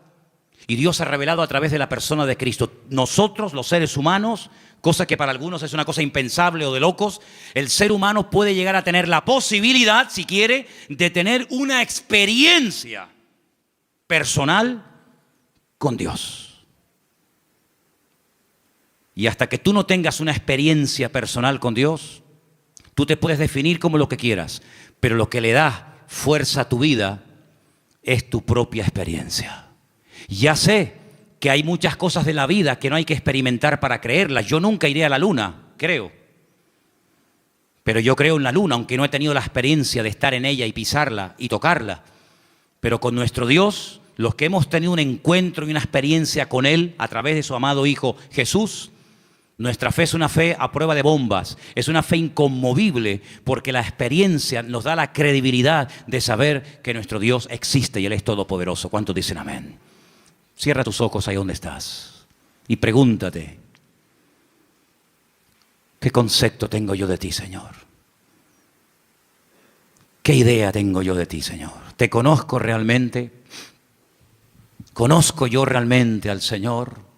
y Dios se ha revelado a través de la persona de Cristo. Nosotros, los seres humanos, cosa que para algunos es una cosa impensable o de locos, el ser humano puede llegar a tener la posibilidad, si quiere, de tener una experiencia personal con Dios. Y hasta que tú no tengas una experiencia personal con Dios, tú te puedes definir como lo que quieras, pero lo que le da fuerza a tu vida es tu propia experiencia. Ya sé que hay muchas cosas de la vida que no hay que experimentar para creerlas. Yo nunca iré a la luna, creo. Pero yo creo en la luna, aunque no he tenido la experiencia de estar en ella y pisarla y tocarla. Pero con nuestro Dios, los que hemos tenido un encuentro y una experiencia con Él a través de su amado Hijo Jesús, nuestra fe es una fe a prueba de bombas, es una fe inconmovible porque la experiencia nos da la credibilidad de saber que nuestro Dios existe y Él es todopoderoso. ¿Cuántos dicen amén? Cierra tus ojos ahí donde estás y pregúntate, ¿qué concepto tengo yo de ti, Señor? ¿Qué idea tengo yo de ti, Señor? ¿Te conozco realmente? ¿Conozco yo realmente al Señor?